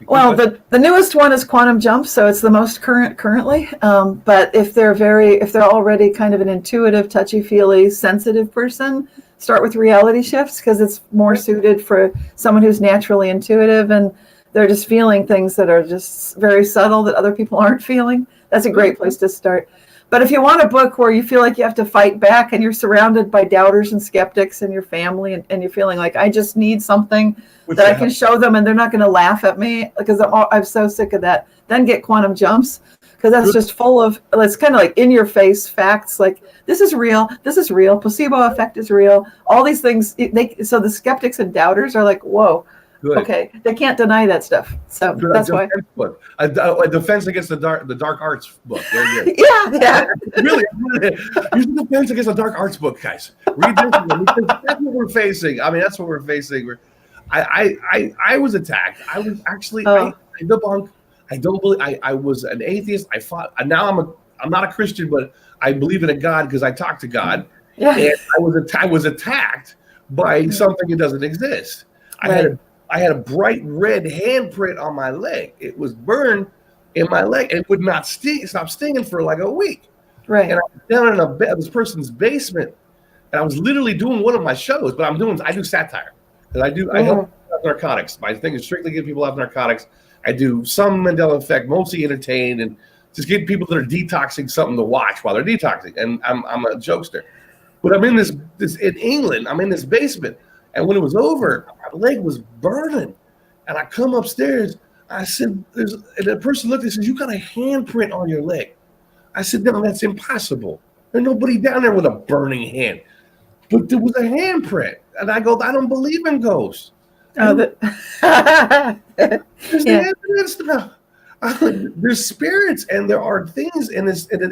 Well, the newest one is Quantum Jump, so it's the most currently. But if they're already kind of an intuitive, touchy-feely, sensitive person, start with Reality Shifts because it's more suited for someone who's naturally intuitive and they're just feeling things that are just very subtle that other people aren't feeling. That's a great place to start. But if you want a book where you feel like you have to fight back and you're surrounded by doubters and skeptics in your family and you're feeling like I just need something that I can show them and they're not going to laugh at me because I'm so sick of that, then get Quantum Jumps because that's just full of, it's kind of like in your face facts like this is real, placebo effect is real, all these things. So the skeptics and doubters are like, whoa. Good. Okay, they can't deny that stuff. So Good. that's why. Book. A defense against the dark arts book. There you go. Yeah. Really, use the defense against the dark arts book, guys. Read this one, because that's what we're facing. I mean, that's what we're facing. I was attacked. I was actually I debunk. I don't believe. I was an atheist. I fought. Now I'm not a Christian, but I believe in a God because I talk to God. Yeah. And I was attacked by something that doesn't exist. I had a bright red handprint on my leg. It was burned in my leg. It would not stop stinging for like a week. Right. And I was down in this person's basement, and I was literally doing one of my shows. But I do satire because I help narcotics. My thing is strictly get people off narcotics. I do some Mandela Effect, mostly entertain, and just get people that are detoxing something to watch while they're detoxing. And I'm a jokester. But I'm in this in England. I'm in this basement. And when it was over, my leg was burning. And I come upstairs. I said, and the person looked and says, you got a handprint on your leg. I said, no, that's impossible. There's nobody down there with a burning hand. But there was a handprint. And I go, I don't believe in ghosts. There's evidence there's spirits and there are things in this. And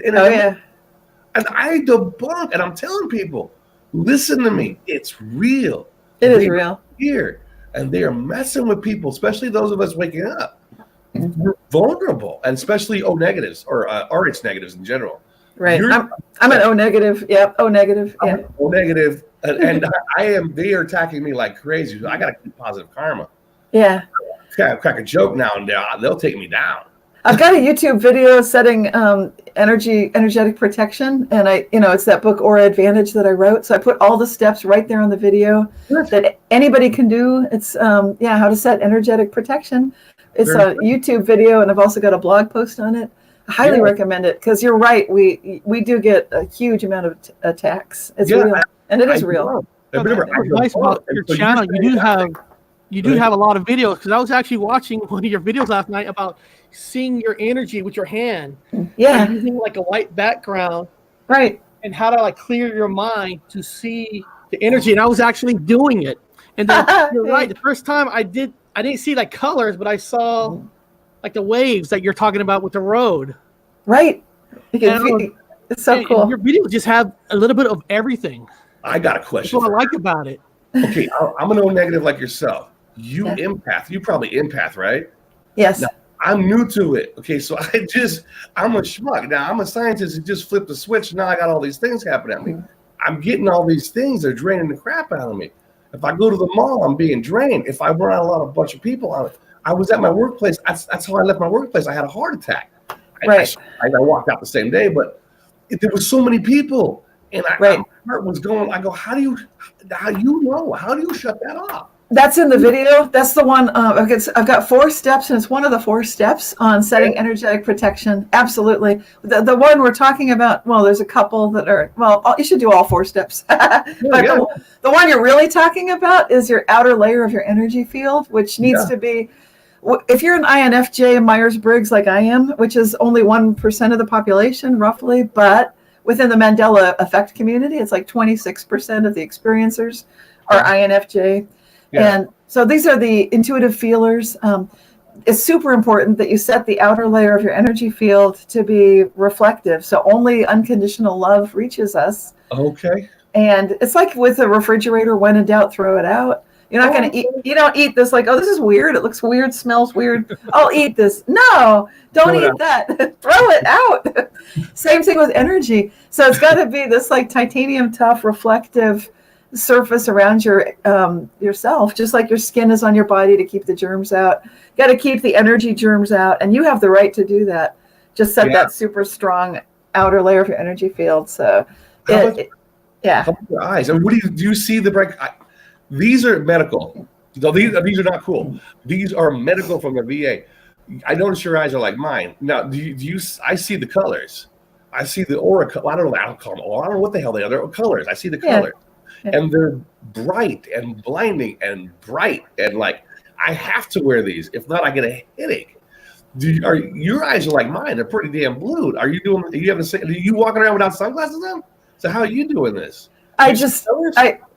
I debunk, and I'm telling people, listen to me. It's real. It is real. Here, and they are messing with people, especially those of us waking up. We're vulnerable, and especially O negatives or RH negatives in general. Right. I'm an O negative. Yep. O negative. Yeah. O negative, and I am. They are attacking me like crazy. So I got to keep positive karma. Yeah. Crack a joke now and then. They'll take me down. I've got a YouTube video setting energetic protection, and it's that book Aura Advantage that I wrote. So I put all the steps right there on the video that anybody can do. It's how to set energetic protection. It's a YouTube video, and I've also got a blog post on it. I highly recommend it because you're right. We do get a huge amount of attacks. It's real, and it is real. Nice about your channel. you do have a lot of videos, because I was actually watching one of your videos last night about seeing your energy with your hand. Yeah. And using like a white background. Right. And how to like clear your mind to see the energy. And I was actually doing it. And then you're right. The first time I didn't see like colors, but I saw like the waves that you're talking about with the road. Right. It's so cool. Your videos just have a little bit of everything. I got a question. That's what I like about it. Okay, I'm an O negative like yourself. You empath. You probably empath, right? Yes. Now, I'm new to it. Okay, so I'm a schmuck. Now I'm a scientist who just flipped the switch. Now I got all these things happening at me. I'm getting all these things that are draining the crap out of me. If I go to the mall, I'm being drained. If I run out a bunch of people, I was at my workplace. That's how I left my workplace. I had a heart attack. Right. I walked out the same day, but there was so many people, and my heart was going. I go, how do you shut that off? That's in the video. That's the one. I've got 4 steps, and it's one of the 4 steps on setting energetic protection. Absolutely. The one we're talking about, well, there's a couple that are, you should do all 4 steps. But the one you're really talking about is your outer layer of your energy field, which needs to be, if you're an INFJ Myers-Briggs like I am, which is only 1% of the population roughly, but within the Mandela effect community, it's like 26% of the experiencers are INFJ. Yeah. And so these are the intuitive feelers. It's super important that you set the outer layer of your energy field to be reflective. So only unconditional love reaches us. Okay. And it's like with a refrigerator, when in doubt, throw it out. You're not going to eat. You don't eat this like, oh, this is weird. It looks weird, smells weird. I'll eat this. No, don't eat that. Throw it out. Same thing with energy. So it's got to be this like titanium tough, reflective surface around yourself, just like your skin is on your body to keep the germs out. Got to keep the energy germs out, and you have the right to do that. Just set that super strong outer layer of your energy field. So, how about your eyes? I mean, what do you see the break? These are medical. These are not cool. These are medical from the VA. I notice your eyes are like mine. Now, do you? I see the colors. I see the aura. I don't know. I don't call them. I don't know what the hell they are. They're colors. I see the colors. And they're bright and blinding and bright, and like I have to wear these. If not, I get a headache. Your eyes are like mine? They're pretty damn blue. Are you doing? Are you walking around without sunglasses on? So how are you doing this?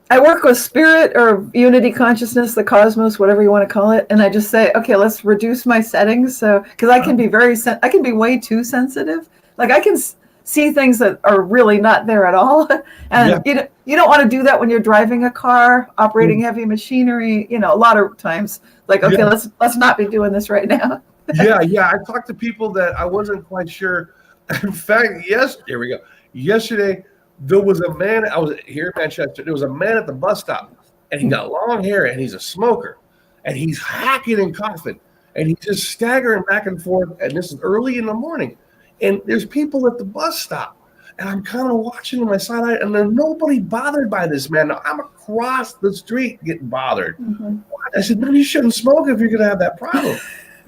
I work with spirit or unity consciousness, the cosmos, whatever you want to call it, and I just say, okay, let's reduce my settings. So because I can be I can be way too sensitive. Like I can see things that are really not there at all. And you don't want to do that when you're driving a car, operating heavy machinery, a lot of times like, okay, let's not be doing this right now. I talked to people that I wasn't quite sure. In fact, here we go. Yesterday, there was a man, I was here in Manchester, there was a man at the bus stop, and he got long hair, and he's a smoker, and he's hacking and coughing, and he's just staggering back and forth, and this is early in the morning. And there's people at the bus stop, and I'm kind of watching on my side eye, and there's nobody bothered by this man. Now, I'm across the street getting bothered. Mm-hmm. I said, no, you shouldn't smoke if you're going to have that problem.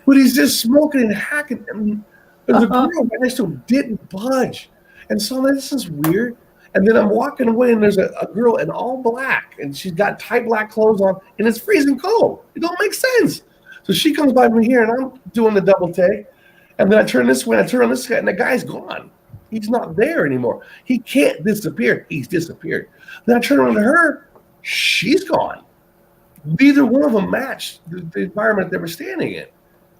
But he's just smoking and hacking. And the girl right next to him didn't budge. And so this is weird. And then I'm walking away, and there's a girl in all black, and she's got tight black clothes on, and it's freezing cold. It don't make sense. So she comes by me here, and I'm doing the double take. And then I turn this way, I turn on this guy, and the guy's gone. He's not there anymore. He can't disappear. He's disappeared. Then I turn around to her. She's gone. Neither one of them matched the environment they were standing in.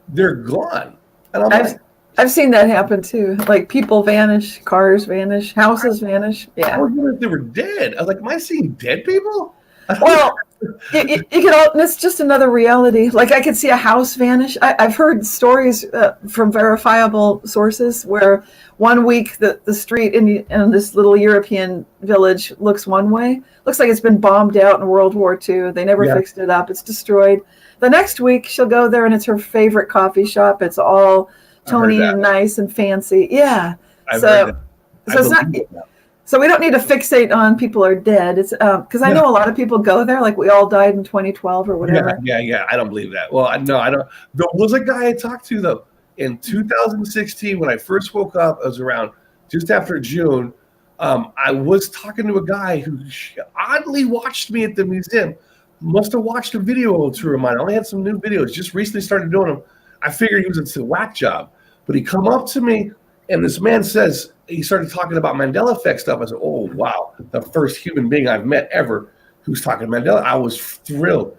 They're gone. And I've seen that happen too. Like people vanish, cars vanish, houses vanish. Yeah. I was wondering if they were dead. I was like, am I seeing dead people? Well, you could it's just another reality. Like I could see a house vanish. I've heard stories from verifiable sources where 1 week the street in this little European village looks one way. Looks like it's been bombed out in World War II. They never fixed it up. It's destroyed. The next week she'll go there and it's her favorite coffee shop. It's all Tony and nice and fancy. Yeah. So it's not. So we don't need to fixate on people are dead. It's because I know a lot of people go there, like we all died in 2012 or whatever. Yeah. I don't believe that. Well, I don't. There was a guy I talked to though in 2016 when I first woke up. It was around just after June. I was talking to a guy who oddly watched me at the museum, must have watched a video tour of mine. I only had some new videos. Just recently started doing them. I figured he was a whack job, but he come up to me and this man says, he started talking about Mandela effect stuff. I said, oh, wow, the first human being I've met ever who's talking Mandela. I was thrilled.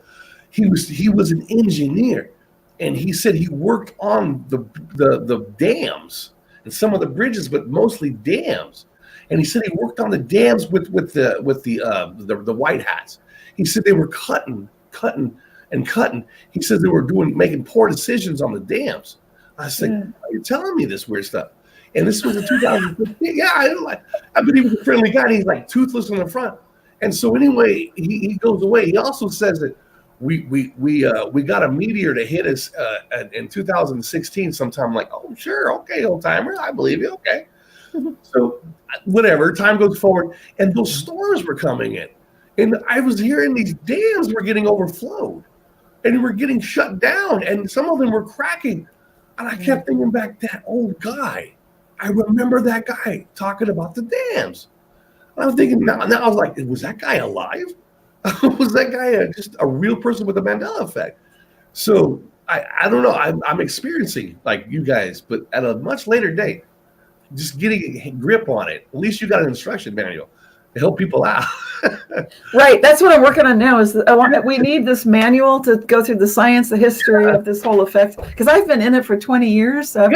He was an engineer, and he said he worked on the dams and some of the bridges, but mostly dams. And he said he worked on the dams with the white hats. He said they were cutting. He said they were making poor decisions on the dams. I said, are you telling me this weird stuff? And this was in 2015. Yeah, I bet he was a friendly guy. And he's like toothless in the front. And so anyway, he goes away. He also says that we got a meteor to hit us in 2016 sometime. I'm like, oh, sure. Okay, old timer. I believe you. Okay. So whatever, time goes forward and those storms were coming in. And I was hearing these dams were getting overflowed and were getting shut down. And some of them were cracking. And I kept thinking back, that old guy. I remember that guy talking about the dams. I was thinking, now I was like, was that guy alive? Was that guy just a real person with the Mandela effect? So I don't know. I'm experiencing like you guys, but at a much later date, just getting a grip on it. At least you got an instruction manual to help people out. Right. That's what I'm working on now. We need this manual to go through the science, the history of this whole effect, because I've been in it for 20 years. So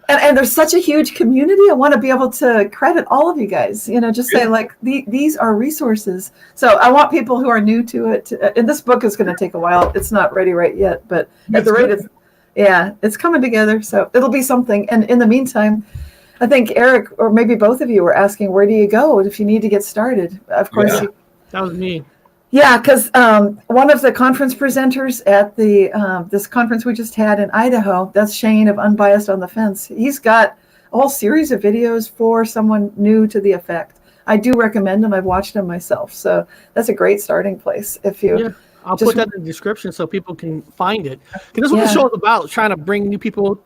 and there's such a huge community. I want to be able to credit all of you guys, just say like these are resources. So I want people who are new to it. And this book is going to take a while. It's not ready right yet, but at the rate it's coming together. So it'll be something. And in the meantime, I think Eric, or maybe both of you, were asking, where do you go if you need to get started? Of course, that was me. Yeah, because one of the conference presenters at this conference we just had in Idaho, that's Shane of Unbiased on the Fence. He's got a whole series of videos for someone new to the effect. I do recommend them. I've watched them myself. So that's a great starting place. If you, yeah, I'll put that in the description so people can find it. Because that's what the show is about, trying to bring new people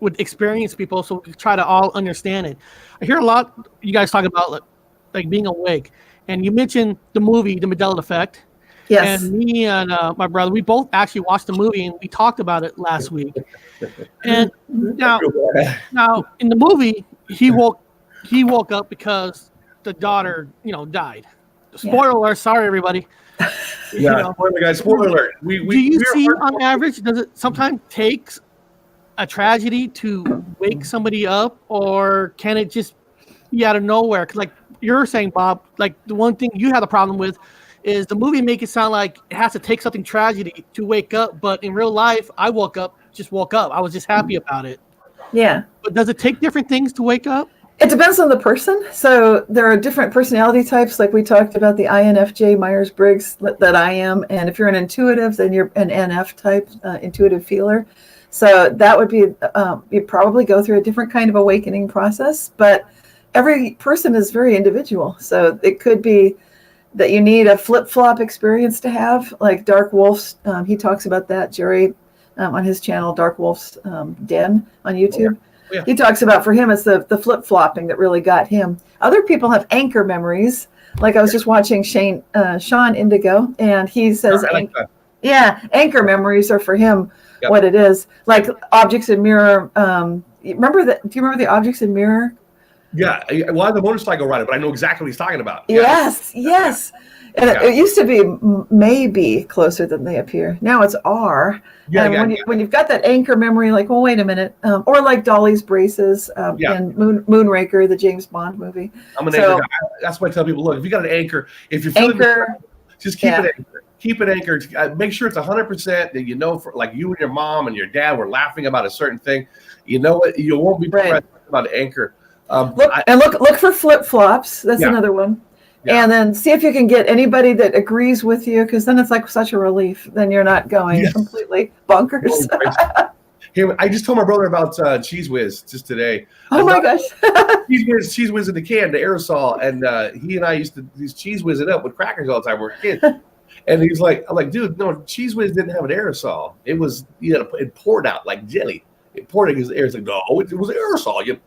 with experienced people so we can try to all understand it. I hear a lot you guys talk about like being awake. And you mentioned the movie, The Mandela Effect. Yes. And me and my brother, we both actually watched the movie and we talked about it last week. And now in the movie, he woke up because the daughter, died. Spoiler alert! Sorry, everybody. Spoiler, guys. Spoiler alert. Do you see on average? Does it sometimes takes a tragedy to wake somebody up, or can it just be out of nowhere? Because like you're saying, Bob, like the one thing you had a problem with is the movie make it sound like it has to take something tragedy to wake up, but in real life, I woke up. I was just happy about it. Yeah. But does it take different things to wake up? It depends on the person. So there are different personality types, like we talked about the INFJ Myers-Briggs that I am. And if you're an intuitive, then you're an NF type, intuitive feeler. So that would be, you probably go through a different kind of awakening process, but every person is very individual. So it could be that you need a flip-flop experience to have, like Dark Wolf's, he talks about that, Jerry, on his channel, Dark Wolf's Den on YouTube. Yeah. He talks about, for him, it's the flip-flopping that really got him. Other people have anchor memories. Like I was just watching Sean Indigo, and he says, anchor memories are for him what it is. Like objects in mirror. Do you remember the objects in mirror? Yeah, well, I'm a motorcycle rider, but I know exactly what he's talking about. Yes. And it used to be maybe closer than they appear. Now it's R. When you've got that anchor memory, like, well, wait a minute. Or like Dolly's braces in Moonraker, the James Bond movie. I'm an anchor guy. That's why I tell people, look, if you got an anchor, if you're feeling just keep it anchored. Keep it anchored. Make sure it's 100% that for like you and your mom and your dad were laughing about a certain thing. You know what? You won't be depressed about anchor. Look for flip-flops. That's another one. Yeah. And then see if you can get anybody that agrees with you, because then it's like such a relief. Then you're not going completely bonkers. I just told my brother about Cheese Whiz just today. Oh my gosh. Cheese Whiz in the can, the aerosol. And he and I used to Cheese Whiz it up with crackers all the time. We're kids. And he's like, I'm like, dude, no, Cheese Whiz didn't have an aerosol. It was, it poured out like jelly. It poured out because the air. It's like, no, it was aerosol.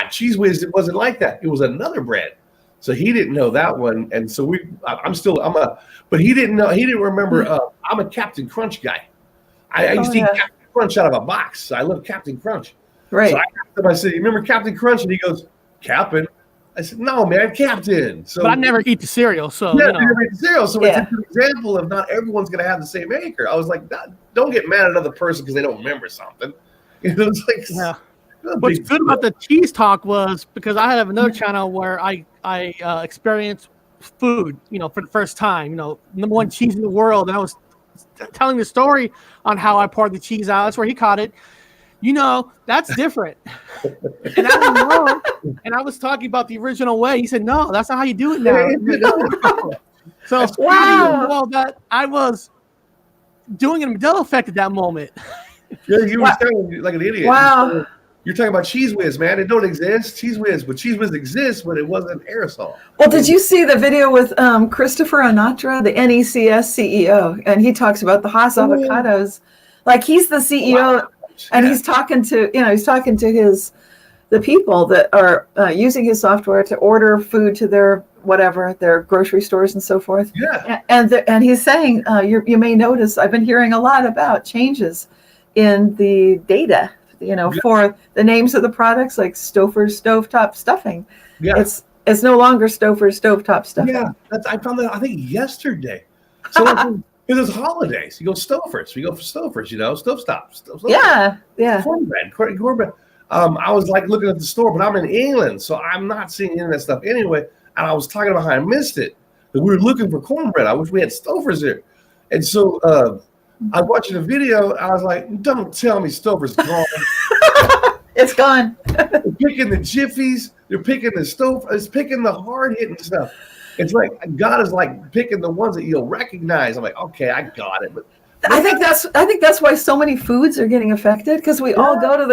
Cheese Whiz, it wasn't like that. It was another brand. So he didn't know that one, and so but he didn't know. He didn't remember. I'm a Captain Crunch guy. I used to eat Captain Crunch out of a box. I love Captain Crunch. Right. So I asked him, I said, "You remember Captain Crunch?" And he goes, "Captain." I said, "No, man, Captain." So But I never eat the cereal, so yeah, you know. never eat the cereal. So it's an example of not everyone's going to have the same anchor. I was like, don't get mad at another person because they don't remember something. It's like, Yeah. What's good about the cheese talk was because I have another channel where I experienced food, for the first time. Number one cheese in the world, and I was telling the story on how I poured the cheese out. That's where he caught it. That's different. And I didn't know. And I was talking about the original way. He said, "No, that's not how you do it now." So wow, that I was doing a Mandela effect at that moment. Yeah, you were sounding like an idiot. Wow. You're talking about Cheese Whiz, man. It don't exist. Cheese Whiz, but Cheese Whiz exists, but it wasn't aerosol. Well, did you see the video with Christopher Anatra, the NECS CEO, and he talks about the Haas avocados? Like he's the CEO, and he's talking to the people that are using his software to order food to their grocery stores and so forth. Yeah. And he's saying, you may notice I've been hearing a lot about changes in the data, for the names of the products like Stouffer's Stovetop Stuffing. Yeah. It's no longer Stouffer's Stovetop Stuffing. Yeah, I found that I think yesterday. So it was holidays. You go Stouffer's. We go for Stouffer's. Stovetop. Yeah. Cornbread. I was like looking at the store, but I'm in England, so I'm not seeing any of that stuff anyway. And I was talking about how I missed it. That we were looking for cornbread. I wish we had Stouffer's here. And so I was watching a video. I was like, "Don't tell me Stouffer's gone." It's gone. They're picking the Jiffies. They're picking the stove. It's picking the hard hitting stuff. It's like God is like picking the ones that you'll recognize. I'm like, okay, I got it. But I think that's why so many foods are getting affected, because we all go to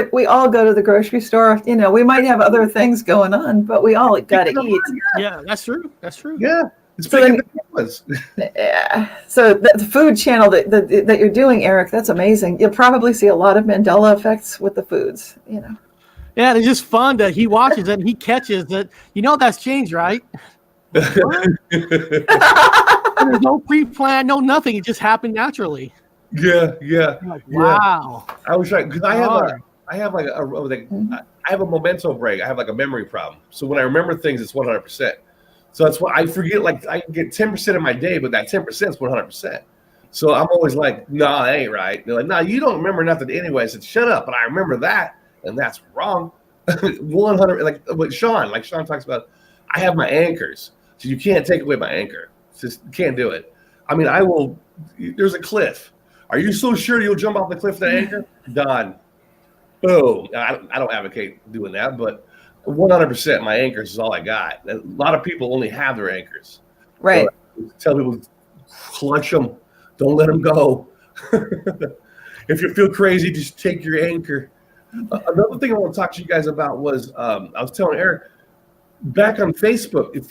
the grocery store. We might have other things going on, but we all got to eat. Yeah, that's true. Yeah, it's picking the ones. Yeah. So the food channel that you're doing, Eric, that's amazing. You'll probably see a lot of Mandela effects with the foods. Yeah, it's just fun that he watches it and he catches that. That's changed, right? There's no pre-plan, no nothing. It just happened naturally. Yeah. Like, wow. I was right because I have a memento break. I have like a memory problem. So when I remember things, it's 100%. So that's why I forget. Like I can get 10% of my day, but that 10% is 100%. So I'm always like, "No, that ain't right." They're like, "No, you don't remember nothing anyway." I said, "Shut up!" But I remember that, and that's wrong. 100. Like what Sean talks about. I have my anchors, so you can't take away my anchor. Just can't do it. I mean, I will. There's a cliff. Are you so sure you'll jump off the cliff to anchor? Done. Boom. I don't advocate doing that, but 100% my anchors is all I got. A lot of people only have their anchors. Right. So tell people, clutch them. Don't let them go. If you feel crazy, just take your anchor. Another thing I want to talk to you guys about was I was telling Eric, back on Facebook, if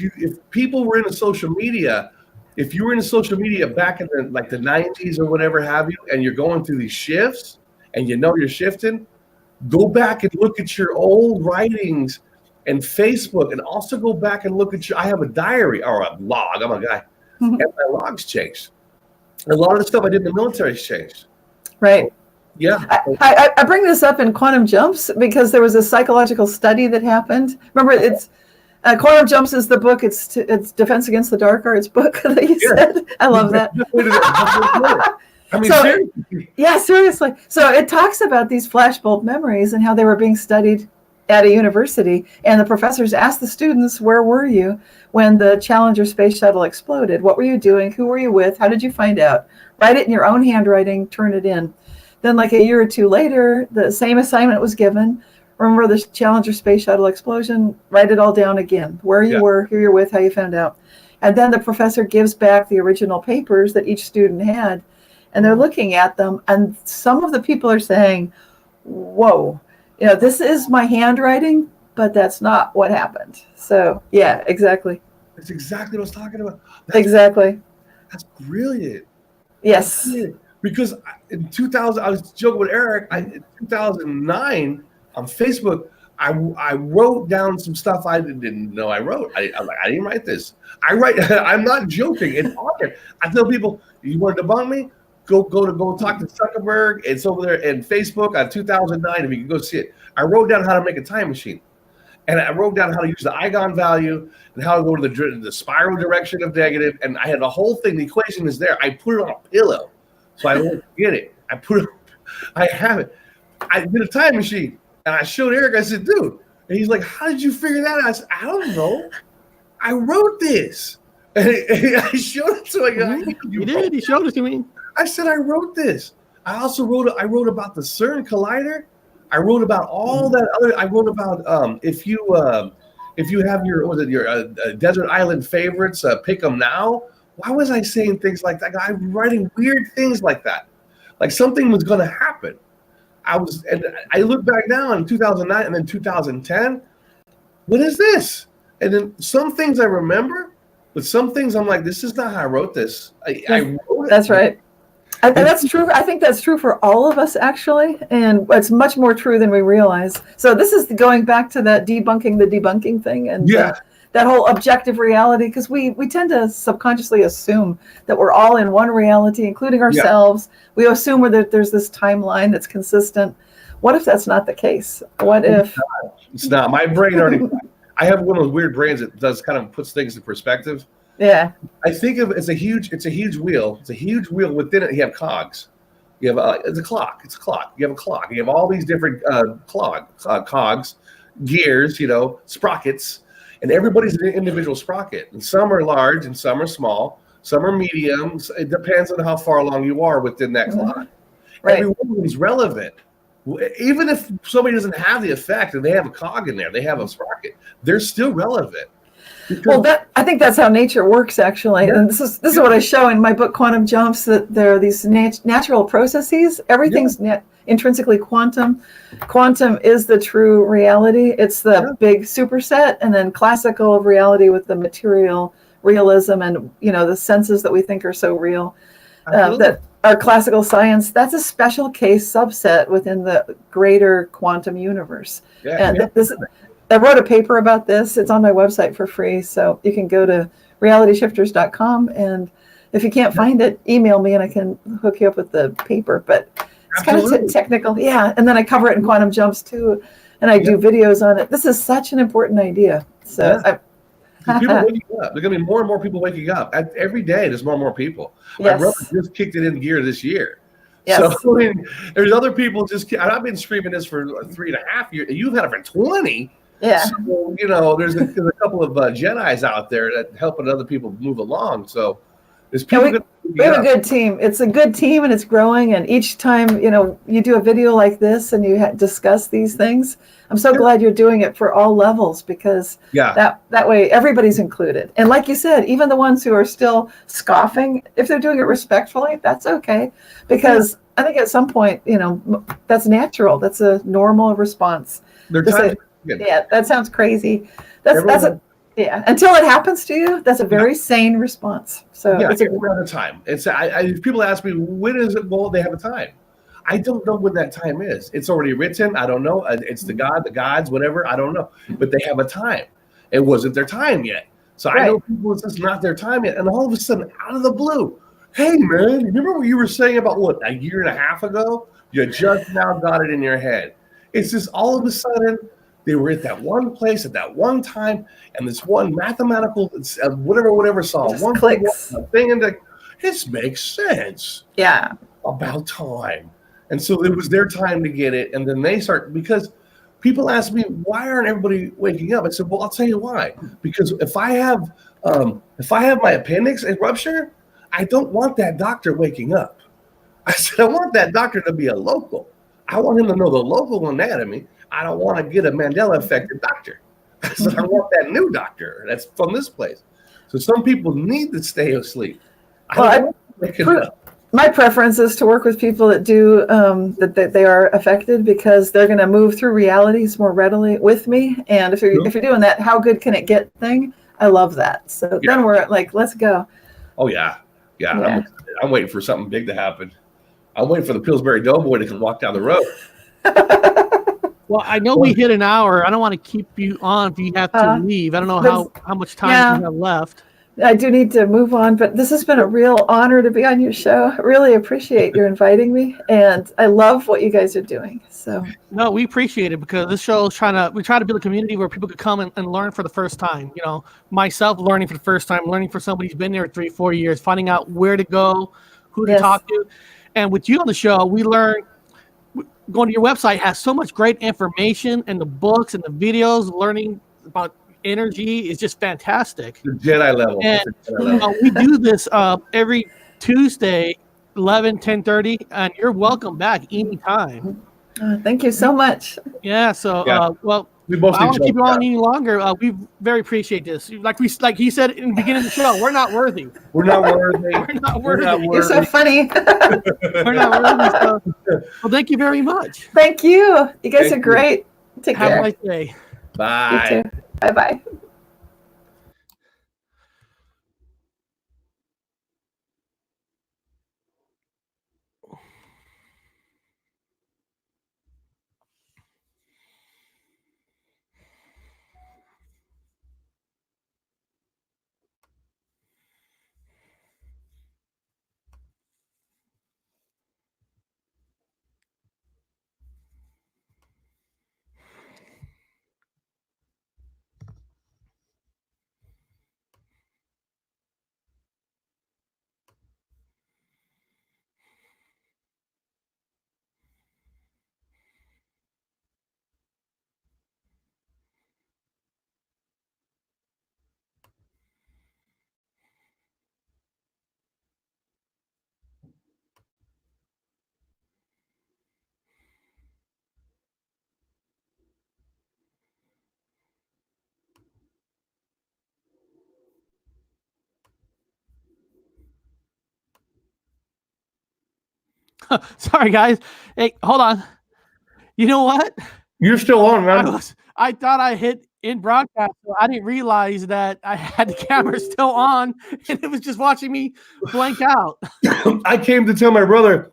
people were into social media, if you were into social media back in the 90s or whatever have you, and you're going through these shifts and you're shifting, go back and look at your old writings and Facebook, and also go back and look at I have a diary or a log. I'm a guy, and my logs changed. A lot of the stuff I did in the military has changed. Right. Yeah. I bring this up in Quantum Jumps because there was a psychological study that happened. Remember, it's Quantum Jumps is the book. It's Defense Against the Dark Arts book that you said. I love that. I mean, seriously. Yeah, seriously. So it talks about these flashbulb memories and how they were being studied at a university, and the professors asked the students, "Where were you when the Challenger space shuttle exploded? What were you doing? Who were you with? How did you find out? Write it in your own handwriting, turn it in." Then like a year or two later, the same assignment was given. Remember the Challenger space shuttle explosion? Write it all down again. Where you were, who you're with, how you found out. And then the professor gives back the original papers that each student had, and they're looking at them, and some of the people are saying, "Whoa, this is my handwriting, but that's not what happened." So yeah, exactly. That's exactly what I was talking about. Exactly. That's brilliant. Yes. That's brilliant. Because in 2000, I was joking with Eric. In 2009 on Facebook, I wrote down some stuff I didn't know I wrote. I'm like, I didn't write this. I write. I'm not joking. It's on there. I tell people, you want to debunk me? Go talk to Zuckerberg. It's over there in Facebook on 2009. If you can go see it, I wrote down how to make a time machine, and I wrote down how to use the Eigen value and how to go to the spiral direction of negative. And I had the whole thing. The equation is there. I put it on a pillow, so I don't forget it. I have it. I did a time machine. And I showed Eric, I said, dude, and he's like, how did you figure that out? I said, I don't know. I wrote this. And I showed it to him. You did. He showed it to me. I said, I wrote this. I also wrote about the CERN collider. I wrote about all that other. I wrote about if you have your desert island favorites, pick them now. Why was I saying things like that? I'm writing weird things like that. Like something was going to happen. I look back now in 2009 and then 2010. What is this? And then some things I remember, but some things I'm like, this is not how I wrote this. I wrote it. That's right. And that's true. I think that's true for all of us, actually. And it's much more true than we realize. So this is going back to that debunking the debunking thing. And that whole objective reality, because we tend to subconsciously assume that we're all in one reality, including ourselves. We assume that there's this timeline that's consistent. What if that's not the case? What if it's not? My brain already. I have one of those weird brains that does kind of puts things in perspective. Yeah. I think of it's a huge wheel. It's a huge wheel. Within it, you have cogs. You have it's a clock. It's a clock. You have a clock. You have all these different cogs, gears, sprockets. And everybody's an individual sprocket, and some are large and some are small, some are medium. It depends on how far along you are within that clock. Right. Every one is relevant. Even if somebody doesn't have the effect and they have a cog in there, they have a sprocket, they're still relevant. Well, I think that's how nature works, actually. Yeah. And this is what I show in my book, Quantum Jumps, that there are these natural processes. Everything's intrinsically quantum. Quantum is the true reality. It's the big superset, and then classical of reality with the material realism and the senses that we think are so real. That our classical science, that's a special case subset within the greater quantum universe. I wrote a paper about this. It's on my website for free, so you can go to realityshifters.com, and if you can't find it, email me and I can hook you up with the paper. But it's kind of technical. Yeah, and then I cover it in Quantum Jumps too, and I do videos on it. This is such an important idea. So people waking up. There's going to be more and more people waking up. Every day, there's more and more people. My brother just kicked it in gear this year. Yes. So there's other people I've been streaming this for 3.5 years. You've had it for 20. Yeah. So, there's a couple of Jedis out there that helping other people move along. So there's people. We have a good team. It's a good team, and it's growing. And each time, you do a video like this and you discuss these things, I'm so glad you're doing it for all levels, because that way everybody's included. And like you said, even the ones who are still scoffing, if they're doing it respectfully, that's okay. Because I think at some point, that's natural. That's a normal response. That sounds crazy. Until it happens to you, that's a very sane response. So it's a time. It's people ask me, when is it? Well, they have a time. I don't know when that time is. It's already written. I don't know. It's the gods, whatever. I don't know. But they have a time. It wasn't their time yet. So I know people, it's just not their time yet. And all of a sudden, out of the blue, hey man, remember what you were saying about a year and a half ago? You just now got it in your head. It's just all of a sudden, they were at that one place at that one time, and this one mathematical whatever saw one thing, and this makes sense. Yeah, about time, and so it was their time to get it, and then they start, because people ask me, why aren't everybody waking up? I said, well, I'll tell you why. Because if I have my appendix and rupture, I don't want that doctor waking up. I said, I want that doctor to be a local. I want him to know the local anatomy. I don't want to get a Mandela affected doctor. I said, I want that new doctor that's from this place. So some people need to stay asleep. My preference is to work with people that do that they are affected, because they're going to move through realities more readily with me. And if you're doing that, how good can it get thing? I love that. So then we're like, let's go. Oh yeah. I'm waiting for something big to happen. I'm waiting for the Pillsbury Doughboy to come walk down the road. Well, I know we hit an hour. I don't want to keep you on if you have to leave. I don't know how much time you have left. I do need to move on, but this has been a real honor to be on your show. I really appreciate you inviting me, and I love what you guys are doing. So no, we appreciate it because this show is we try to build a community where people could come and learn for the first time. You know, myself learning for the first time, learning for somebody who's been there 3-4 years, finding out where to go, who to talk to, and with you on the show, we learn. Going to your website has so much great information, and the books and the videos, learning about energy is just fantastic. The Jedi level. And we do this every Tuesday, 10:30, and you're welcome back anytime. Thank you so much. Yeah. So, well, we both I don't want to keep you on any longer. We very appreciate this. Like he said in the beginning of the show, we're not worthy. We're not worthy. We're not worthy. You're so funny. We're not worthy. So, well, thank you very much. Thank you. You guys are great. Take care. Have a nice day. Bye. You too. Bye-bye. Sorry, guys. Hey, hold on. You know what? You're still on, man. I thought I hit in broadcast. So I didn't realize that I had the camera still on, and it was just watching me blank out. I came to tell my brother,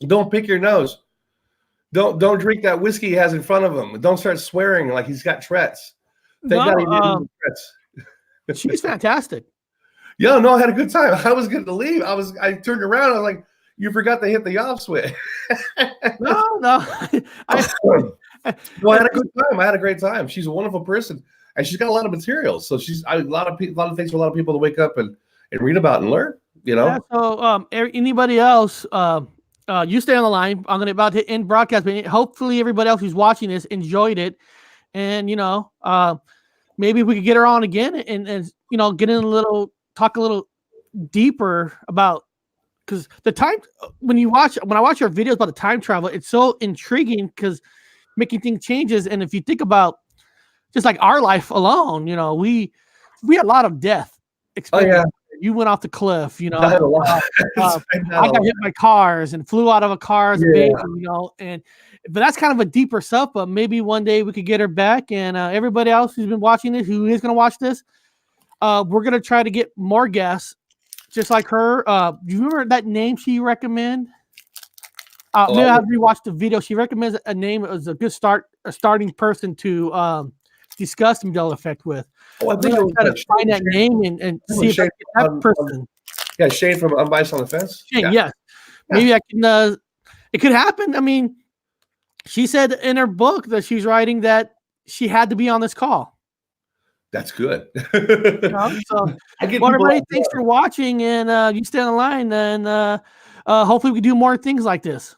don't pick your nose. Don't drink that whiskey he has in front of him. Don't start swearing like he's got Tourette's. Thank God he didn't have Tourette's. She's fantastic. Yeah, no, I had a good time. I was getting to leave. I turned around. I was like, you forgot to hit the off switch. No. I had a good time. I had a great time. She's a wonderful person, and she's got a lot of materials. So she's a lot of things for a lot of people to wake up and read about and learn. You know. Yeah, so anybody else, you stay on the line. I'm gonna about to end broadcast, but hopefully everybody else who's watching this enjoyed it, and maybe we could get her on again and get in talk a little deeper about. Because the time when I watch your videos about the time travel, it's so intriguing because making things changes. And if you think about just like our life alone, we had a lot of death experience. Oh, yeah. You went off the cliff, I had a lot. I got hit by cars and flew out of a car as a baby, but that's kind of a deeper stuff. But maybe one day we could get her back, and everybody else who's been watching this, who is going to watch this, we're going to try to get more guests. Just like her, do you remember that name she recommended? Maybe I'll rewatch the video. She recommends a name as a good starting person to discuss Mandela Effect with. I think I'm trying to find that name and see if I can get that person. Yeah, Shane from Unbiased on the Fence. Shane, yes. Maybe I can. It could happen. I mean, she said in her book that she's writing that she had to be on this call. That's good. So, everybody, thanks for watching, and you stay on the line, and hopefully we can do more things like this.